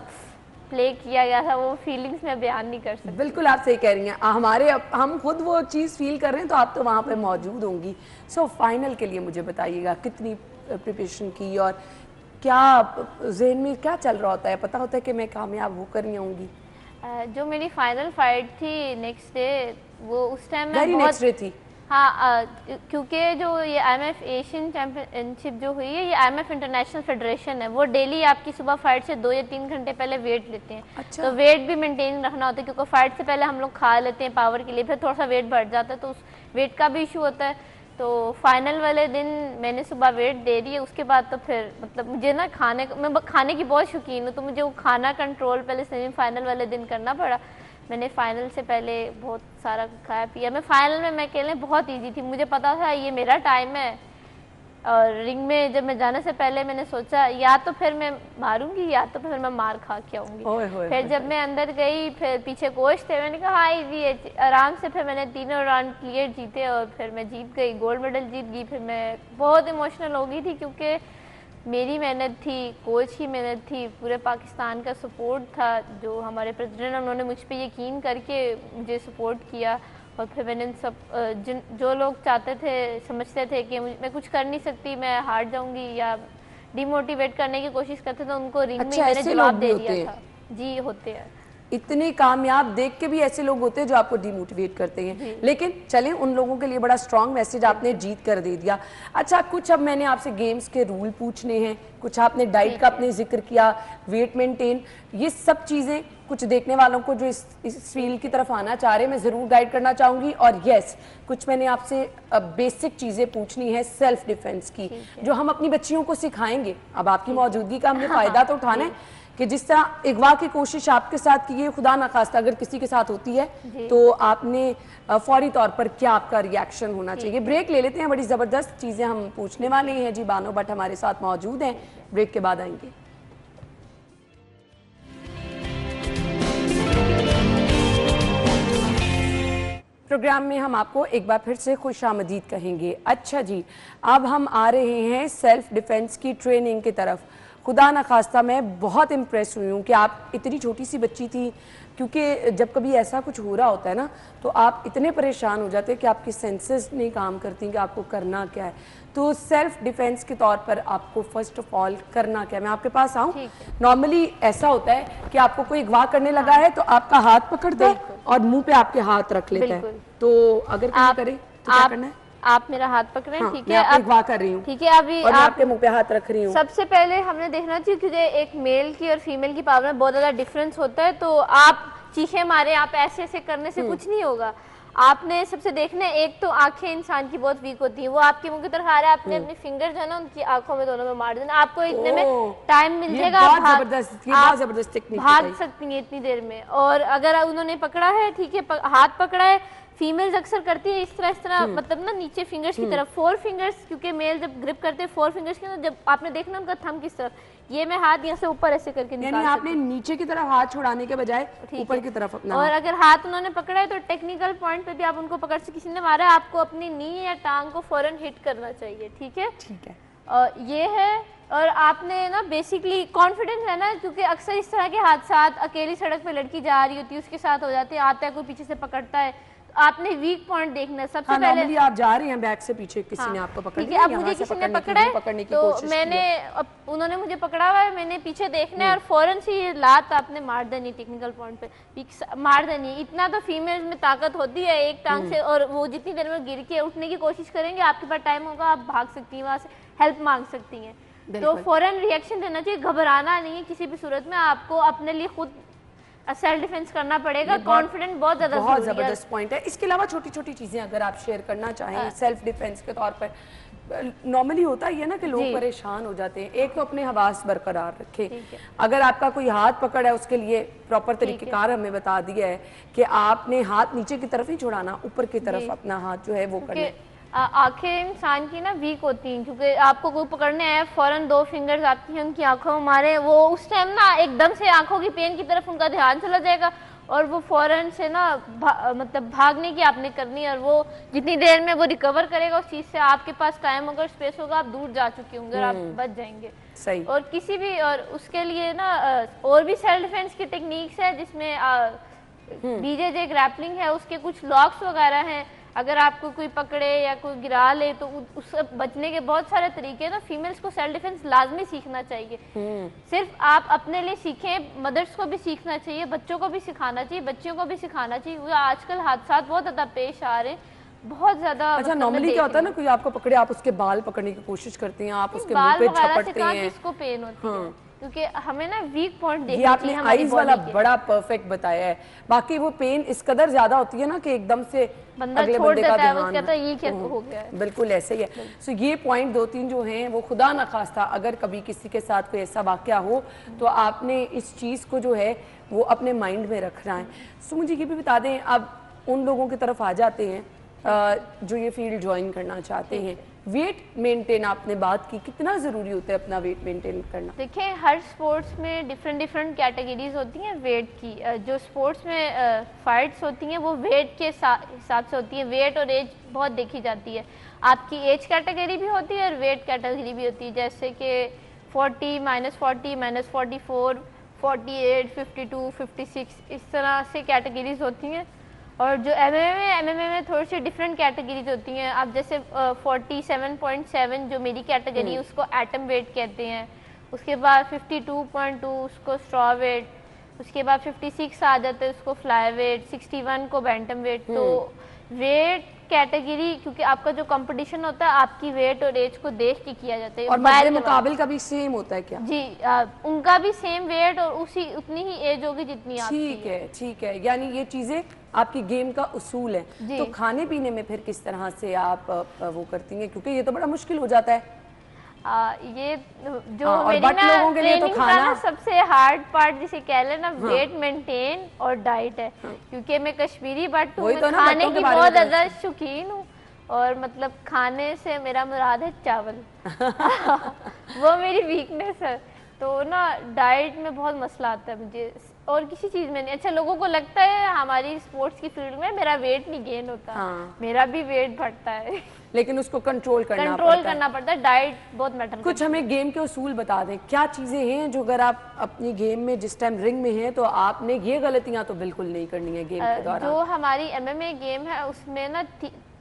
प्ले किया गया था, वो फीलिंग्स में बयान नहीं कर सकती। बिल्कुल आप सही कह रही हैं, हम खुद वो चीज़ फील कर रहे हैं तो आप तो वहाँ पे मौजूद होंगी। सो फाइनल के लिए मुझे बताइएगा कितनी प्रिपरेशन की और क्या ज़हन में क्या चल रहा होता है? पता होता है कि मैं कामयाब होकर ही आऊँगी? जो मेरी फाइनल फाइट थी नेक्स्ट डे, वो उस टाइम में वेरी नेक्स्ट डे थी। हाँ, क्योंकि जो ये IMF एशियन चैम्पियनशिप जो हुई है, ये IMF इंटरनेशनल फेडरेशन है, वो डेली आपकी सुबह फाइट से 2 या 3 घंटे पहले वेट लेते हैं। अच्छा। तो वेट भी मेंटेन रखना होता है, क्योंकि फाइट से पहले हम लोग खा लेते हैं पावर के लिए, फिर थोड़ा सा वेट बढ़ जाता है, तो उस वेट का भी इशू होता है। तो फाइनल वाले दिन मैंने सुबह वेट दे दी है, उसके बाद तो फिर मतलब मुझे ना मैं खाने की बहुत शौकीन हूँ, तो मुझे वो खाना कंट्रोल पहले सेमीफाइनल वाले दिन करना पड़ा। मैंने फाइनल से पहले बहुत सारा खाया पिया। मैं फाइनल में मैं खेलने बहुत इजी थी, मुझे पता था ये मेरा टाइम है, और रिंग में जब मैं जाने से पहले मैंने सोचा या तो फिर मैं मारूंगी या तो फिर मैं मार खा के आऊंगी। फिर जब मैं अंदर गई, फिर पीछे कोच थे, मैंने कहा हाँ इजी है, आराम से। फिर मैंने तीनों राउंड क्लियर जीते और फिर मैं जीत गई, गोल्ड मेडल जीत गई। फिर मैं बहुत इमोशनल हो गई थी क्योंकि मेरी मेहनत थी, कोच की मेहनत थी, पूरे पाकिस्तान का सपोर्ट था, जो हमारे प्रेसिडेंट उन्होंने मुझ पे यकीन करके मुझे सपोर्ट किया। और फिर मैंने सब जो लोग चाहते थे, समझते थे कि मैं कुछ कर नहीं सकती, मैं हार जाऊंगी या डिमोटिवेट करने की कोशिश करते थे, उनको रिंग में मैंने जवाब दे दिया था। जी होते हैं, इतने कामयाब देख के भी ऐसे लोग होते हैं जो आपको डिमोटिवेट करते हैं, लेकिन चलें उन लोगों के लिए बड़ा स्ट्रॉन्ग मैसेज आपने जीत कर दे दिया। अच्छा, कुछ अब मैंने आपसे गेम्स के रूल पूछने हैं, कुछ आपने डाइट का अपने जिक्र किया, वेट मेंटेन, ये सब चीज़ें कुछ देखने वालों को जो इस फील्ड की तरफ आना चाह रहे हैं मैं ज़रूर गाइड करना चाहूँगी। और यस, कुछ मैंने आपसे बेसिक चीज़ें पूछनी है सेल्फ डिफेंस की, जो हम अपनी बच्चियों को सिखाएंगे। अब आपकी मौजूदगी का हमने फ़ायदा तो उठाना है कि जिस तरह अगवा की कोशिश आपके साथ की है, खुदा ना खास्ता अगर किसी के साथ होती है तो आपने फौरी तौर पर क्या आपका रिएक्शन होना चाहिए। ब्रेक ले लेते हैं, बड़ी ज़बरदस्त चीज़ें हम पूछने वाले हैं जी। बानो भट्ट हमारे साथ मौजूद हैं, ब्रेक के बाद आएंगे। प्रोग्राम में हम आपको एक बार फिर से खुशामदीद कहेंगे। अच्छा जी, अब हम आ रहे हैं सेल्फ डिफेंस की ट्रेनिंग की तरफ। खुदा न खास्ता मैं बहुत इम्प्रेस हुई हूँ कि आप इतनी छोटी सी बच्ची थी, क्योंकि जब कभी ऐसा कुछ हो रहा होता है ना तो आप इतने परेशान हो जाते हैं कि आपकी सेंसेस नहीं काम करती कि आपको करना क्या है। तो सेल्फ डिफेंस के तौर पर आपको फर्स्ट ऑफ ऑल करना क्या है? मैं आपके पास आऊँ। नॉर्मली ऐसा होता है कि आपको कोई अगवा करने लगा है तो आपका हाथ पकड़ता है और मुंह पे आपके हाथ रख लेता है, तो अगर कोई करे तो क्या करना है? आप मेरा हाथ पकड़े, ठीक है, मैं अगवा कर रही हूँ, ठीक है, अभी और आपके मुंह पे हाथ रख रही हूँ। सबसे पहले हमने देखना चाहिए क्योंकि एक मेल की और फीमेल की पावर में बहुत ज्यादा डिफरेंस होता है, तो आप चीखे मारे, आप ऐसे ऐसे करने से कुछ नहीं होगा। आपने सबसे देखना है, एक तो आंखें इंसान की बहुत वीक होती है, वो आपके मुंह की तरफ आ रहा है, आपने अपनी फिंगर जो है ना उनकी आंखों में दोनों में मार देना, आपको इतने में टाइम मिल जाएगा, आप भाग सकती हैं इतनी देर में। और अगर उन्होंने पकड़ा है, ठीक है, हाथ पकड़ा है, फीमेल्स अक्सर करती है इस तरह मतलब ना नीचे फिंगर्स की तरफ, 4 फिंगर्स, क्योंकि मेल जब ग्रिप करते हैं 4 फिंगर्स की, जब आपने देखना उनका थंब किस तरफ, ये मैं हाथ यहाँ से ऊपर ऐसे करके निकाल, यानी आपने नीचे की तरफ हाथ छुड़ाने के बजाय ऊपर की तरफ अपना। और अगर हाथ उन्होंने पकड़ा है तो टेक्निकल पॉइंट पे भी आप उनको पकड़ से, किसी ने मारा है आपको अपनी नी या टांग को फौरन हिट करना चाहिए, ठीक है, ठीक है। और ये है, और आपने ना बेसिकली कॉन्फिडेंस है ना, क्योंकि अक्सर इस तरह के हादसा अकेली सड़क पे लड़की जा रही होती है उसके साथ हो जाते हैं, आता है कोई पीछे से पकड़ता है, आपने वीक पॉइंट देखना है सबसे पहले। आप जा रही हैं बैक से पीछे, किसी ने आपको पकड़ लिया, अब मुझे किसी ने पकड़ा है तो मैंने, उन्होंने मुझे पकड़ा हुआ है, मैंने पीछे देखना है और फौरन से ये लात आपने मार देनी, टेक्निकल पॉइंट पे मार देनी। इतना तो फीमेल में ताकत होती है एक टांग से, और वो जितनी देर में गिर के उठने की कोशिश करेंगे, आपके पास टाइम होगा, आप भाग सकती हैं, वहां से हेल्प मांग सकती हैं, तो फौरन रिएक्शन देना चाहिए, घबराना नहीं है किसी भी सूरत में, आपको अपने लिए खुद सेल्फ डिफेंस करना पड़ेगा, कॉन्फिडेंट बहुत ज्यादा बहुत जबरदस्त पॉइंट है। इसके अलावा छोटी छोटी चीजें अगर आप शेयर करना चाहें सेल्फ डिफेंस के तौर पर, नॉर्मली होता ही है ना कि लोग परेशान हो जाते हैं, एक तो अपने हवास बरकरार रखें, अगर आपका कोई हाथ पकड़ है उसके लिए प्रॉपर तरीकेकार हमें बता दिया है कि आपने हाथ नीचे की तरफ ही छुड़ाना, ऊपर की तरफ अपना हाथ जो है वो करना है। आंखें इंसान की ना वीक होती हैं, क्योंकि आपको कोई पकड़ने आए, फौरन 2 फिंगर्स आपकी हैं उनकी आंखों में मारे, वो उस टाइम ना एकदम से आंखों की पेन की तरफ उनका ध्यान चला जाएगा और वो फौरन से ना मतलब भागने की आपने करनी है, और वो जितनी देर में वो रिकवर करेगा उस चीज से, आपके पास टाइम होगा, स्पेस होगा, आप दूर जा चुके होंगे और आप बच जाएंगे। सही। और किसी भी, और उसके लिए ना और भी सेल्फ डिफेंस की टेक्निक्स है, जिसमें बीजेजे ग्रैपलिंग है, उसके कुछ लॉक्स वगैरह हैं, अगर आपको कोई पकड़े या कोई गिरा ले तो उससे बचने के बहुत सारे तरीके हैं। तो फीमेल्स को सेल्फ डिफेंस लाजमी सीखना चाहिए, सिर्फ आप अपने लिए सीखें, मदर्स को भी सीखना चाहिए, बच्चों को भी सिखाना चाहिए, बच्चियों को भी सिखाना चाहिए, क्योंकि आजकल हादसा बहुत ज्यादा पेश आ रहे हैं, बहुत ज्यादा। अच्छा, नॉर्मली क्या होता है ना, कोई आपको पकड़े, आप उसके बाल पकड़ने की कोशिश करती हैं, आप उसके मुंह पे झपटते हैं, इसको पेन होती है, क्योंकि हमें ना वीक पॉइंट देखना चाहिए। आपने आईज वाला बड़ा परफेक्ट बताया है, बाकी वो पेन इस कदर ज्यादा होती है ना कि एकदम से अगले बंदे का ध्यान, वो कहता है ये क्या हो गया है। बिल्कुल ऐसे ही है। सो ये पॉइंट 2-3 जो हैं वो खुदा न खास्ता अगर कभी किसी के साथ कोई ऐसा वाकया हो तो आपने इस चीज़ को जो है वो अपने माइंड में रखना है। सो मुझे ये भी बता दें, अब उन लोगों की तरफ आ जाते हैं जो ये फील्ड ज्वाइन करना चाहते हैं, वेट मेंटेन आपने बात की, कितना ज़रूरी होता है अपना वेट मेंटेन करना? देखिए, हर स्पोर्ट्स में डिफरेंट कैटेगरीज होती हैं वेट की। जो स्पोर्ट्स में फाइट्स होती हैं वो वेट के हिसाब से होती है। वेट और एज बहुत देखी जाती है। आपकी एज कैटेगरी भी होती है और वेट कैटेगरी भी होती है, जैसे कि 40, -40, -44, 48, 52, 56, इस तरह से कैटेगरीज होती हैं। और जो एमएमए में थोड़ी सी डिफरेंट कैटेगरीज होती हैं। अब जैसे 47.7 जो मेरी कैटेगरी है उसको एटम वेट कहते हैं। उसके बाद 52.2 उसको स्ट्रॉ वेट, उसके बाद 56 आ जाते हैं उसको फ्लाई वेट, 61 को बैंटम वेट। तो वेट कैटेगरी, क्योंकि आपका जो कंपटीशन होता है आपकी वेट और एज को देख के किया जाता है। और मर्द मुकाबिल का भी सेम होता है क्या? जी, उनका भी सेम वेट और उतनी ही एज होगी जितनी आपकी। ठीक है, ठीक है। यानी ये चीजें आपकी गेम का उसूल है। तो खाने पीने में फिर किस तरह से आप वो करती हैं, क्योंकि ये तो बड़ा मुश्किल हो जाता है। ये जो मेरी लोगों के लिए तो खाना सबसे हार्ड पार्ट जिसे कह लेना वेट मेंटेन और डाइट है। क्योंकि मैं कश्मीरी बट हूँ, मैं खाने की बहुत ज़्यादा शौकीन हूँ। और मतलब खाने से मेरा मुराद है चावल वो मेरी वीकनेस है। तो ना डाइट में बहुत मसला आता है मुझे, और किसी चीज़ में नहीं। अच्छा, लोगों को लगता है हमारी स्पोर्ट्स की फील्ड में मेरा वेट नहीं गेन होता। मेरा भी वेट बढ़ता है लेकिन उसको कंट्रोल करना पड़ता है। डाइट बहुत मैटर। कुछ हमें गेम के उसूल बता दें, क्या चीजें हैं जो अगर आप अपनी गेम में जिस टाइम रिंग में हैं तो आपने ये गलतियां तो बिल्कुल नहीं करनी है गेम के दौरान? जो हमारी एमएमए गेम है उसमें ना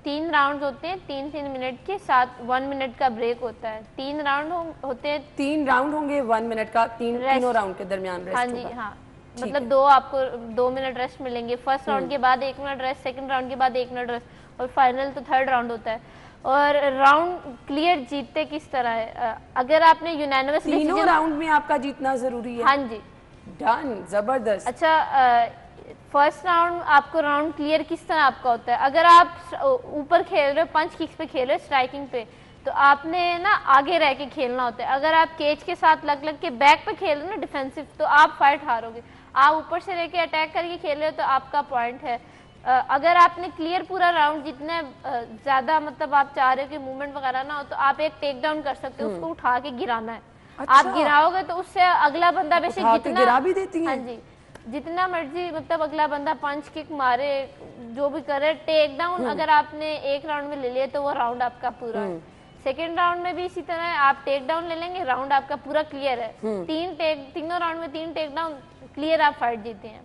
3 राउंड होते हैं, 3-3 मिनट के साथ 1 मिनट का ब्रेक होता है। 3 राउंड होते हैं, 3 राउंड होंगे 1 मिनट का, तीनों राउंड के दरमियान रेस्ट होगा। हाँ जी, हाँ, मतलब आपको 2 मिनट रेस्ट मिलेंगे। फर्स्ट राउंड के बाद 1 मिनट रेस्ट, सेकंड राउंड के बाद 1 मिनट रेस्ट, और फाइनल तो 3rd राउंड होता है। और राउंड क्लियर जीतते किस तरह है, अगर आपने यूनानिमस तीनों राउंड में आपका जीतना जरूरी है? हाँ जी, डन, जबरदस्त। अच्छा, फर्स्ट राउंड आपको राउंड क्लियर किस तरह आपका होता है, अगर आप ऊपर खेल रहे हो, पंच किक्स पे खेल रहे हो, स्ट्राइकिंग पे, तो आपने ना आगे रह के खेलना होता है। अगर आप केज के साथ लग के बैक पे खेल रहे हो ना डिफेंसिव, तो आप फाइट हारोगे। आप ऊपर से लेके अटैक करके खेल रहे हो तो आपका पॉइंट है। अगर आपने क्लियर पूरा राउंड जितने ज़्यादा मतलब आप चाह रहे हो कि मूवमेंट वगैरह ना हो, तो आप एक टेक डाउन कर सकते हो, उसको उठा के गिराना है। अच्छा। आप गिराओगे तो उससे अगला बंदा वैसे जितना गिरा भी देती है। हाँ जी, जितना मर्जी मतलब अगला बंदा पंच किक मारे, जो भी करे, टेक डाउन अगर आपने एक राउंड में ले लिया तो वो राउंड आपका पूरा है। सेकेंड राउंड में भी इसी तरह आप टेक डाउन ले लेंगे, राउंड आपका पूरा क्लियर है। तीनों राउंड में 3 टेक डाउन क्लियर, आप फाइट जीते हैं।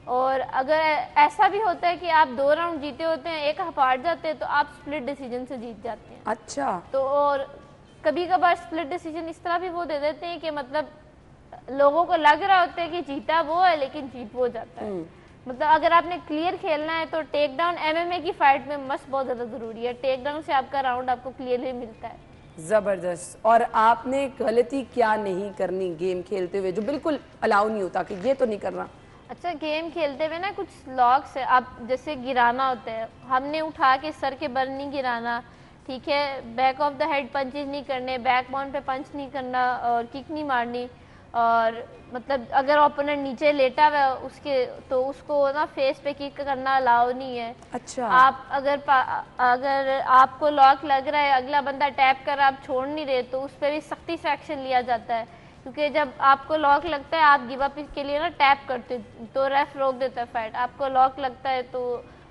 और अगर ऐसा भी होता है कि आप 2 राउंड जीते होते हैं, एक हार जाते हैं, तो आप स्प्लिट डिसीजन से जीत जाते हैं। अच्छा। तो और कभी कभार स्प्लिट डिसीजन इस तरह भी वो दे देते हैं कि मतलब लोगों को लग रहा होता है कि जीता वो है लेकिन जीत वो जाता है। मतलब अगर आपने क्लियर खेलना है तो टेक डाउन एमएमए की फाइट में मस्त बहुत ज़्यादा ज़रूरी है। टेक डाउन से आपका राउंड आपको क्लियरली मिलता है। ज़बरदस्त। और आपने गलती क्या नहीं करनी गेम खेलते हुए, जो बिल्कुल अलाउ नहीं होता कि ये तो नहीं करना? अच्छा, गेम खेलते हुए ना कुछ लॉक्स है। आप जैसे गिराना होता है, हमने उठा के सर के बल नहीं गिराना, ठीक है। Back of the head punches नहीं करने, बैक बाउंड पे पंच नहीं करना और किक नहीं मारनी। और मतलब अगर ओपोनेंट नीचे लेटा हुआ है उसके, तो उसको ना फेस पे किक करना अलाउ नहीं है। अच्छा। आप अगर आपको लॉक लग रहा है, अगला बंदा टैप कर आप छोड़ नहीं रहे, तो उस पर भी सख्ती से एक्शन लिया जाता है। क्योंकि जब आपको लॉक लगता है, आप गिव अप के लिए ना टैप करते तो रेफ रोक देता है फाइट। आपको लॉक लगता है तो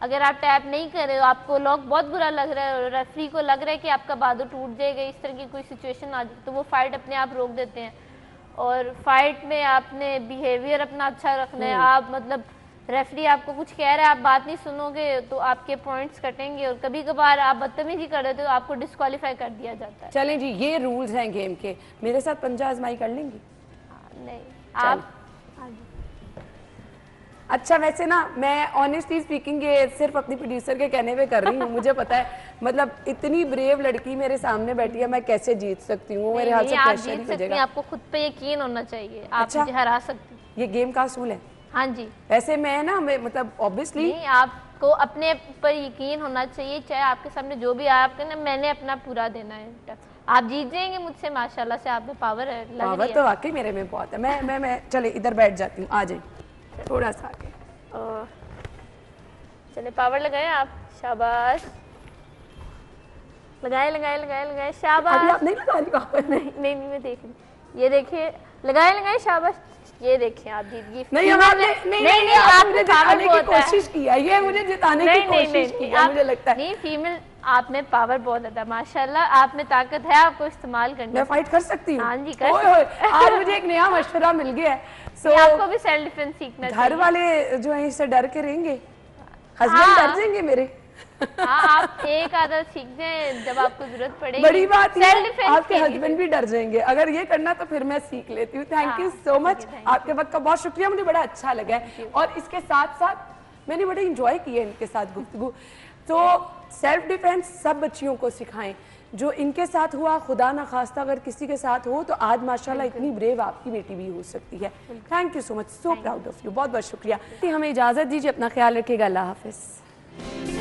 अगर आप टैप नहीं कर रहे हो, आपको लॉक बहुत बुरा लग रहा है और रेफरी को लग रहा है कि आपका बाजू टूट जाएगा, इस तरह की कोई सिचुएशन आ जाए, तो वो फाइट अपने आप रोक देते हैं। और फाइट में आपने बिहेवियर अपना अच्छा रखना है। आप मतलब रेफरी आपको कुछ कह रहा है, आप बात नहीं सुनोगे तो आपके पॉइंट्स कटेंगे, और कभी कभार आप बदतमीजी कर रहे हो तो आपको डिस्क्वालीफाई कर दिया जाता है। चलें जी, ये रूल्स हैं गेम के। मेरे साथ पंजा आजमाई कर लेंगी? नहीं, आप अच्छा, वैसे ना मैं ऑनेस्टली स्पीकिंग ये सिर्फ अपनी प्रोड्यूसर के कहने पे कर रही हूँ। मुझे पता है मतलब इतनी ब्रेव लड़की मेरे सामने बैठी है, मैं कैसे जीत सकती हूँ? मेरे हाथ से प्रेशर ही हो जाएगा। आपको खुद पे यकीन होना चाहिए, आप मुझे हरा सकती हैं। ये गेम का असूल है। हाँ जी। वैसे मैं ना मतलब ऑब्वियसली आपको अपने पर यकीन होना चाहिए, चाहे आपके सामने जो भी आया, आपके ना मैंने अपना पूरा देना है। आप जीत जाएंगे मुझसे, माशाल्लाह से आप में पावर है। पावर तो वाकई मेरे में बहुत है। मैं चले इधर बैठ जाती हूँ, आ जाए थोड़ा सा आगे। चले पावर लगाए आप, शाबाश। लगाए लगाए लगाए लगाए, शाबाश। अभी आप नहीं लगा रही वहाँ पर? नहीं नहीं नहीं, मैं देख रही, ये देखिए लगाए लगाए, शाबाश। ये देखिए आप जीत गई। नहीं आपने नहीं आपने जिताने की कोशिश की है, ये मुझे जिताने की कोशिश की है, मुझे लगता है। नहीं, फीमेल आप में पावर बहुत ज्यादा, माशाल्लाह आप में ताकत है, आपको इस्तेमाल करनी। मैं फाइट कर सकती हूँ? हाँ जी कर। आज मुझे एक नया मशवरा मिल गया है। आपको भी सेल्फ डिफेंस सीखना चाहिए। घर वाले जो है इससे डर के रहेंगे, हस्बैंड डर जाएंगे मेरे। हाँ, आप एक आदत सीख जाएं जब आपको जरूरत पड़ेगी। बड़ी बात है, सेल्फ डिफेंस आपके हस्बैंड भी डर जाएंगे। अगर ये करना तो फिर मैं सीख लेती हूँ। थैंक यू सो मच, आपके वक्त का बहुत शुक्रिया, मुझे बड़ा अच्छा लगा है। और इसके साथ साथ मैंने बड़े इंजॉय किए इनके साथ गुफ्तगू। तो सेल्फ डिफेंस सब बच्चियों को सिखाएं, जो इनके साथ हुआ खुदा ना खास्ता अगर किसी के साथ हो तो आज माशाल्लाह इतनी ब्रेव आपकी बेटी भी हो सकती है। Thank you so much, so proud of you, बहुत बहुत शुक्रिया। हमें इजाज़त दीजिए, अपना ख्याल रखिएगा, अल्लाह हाफिज़।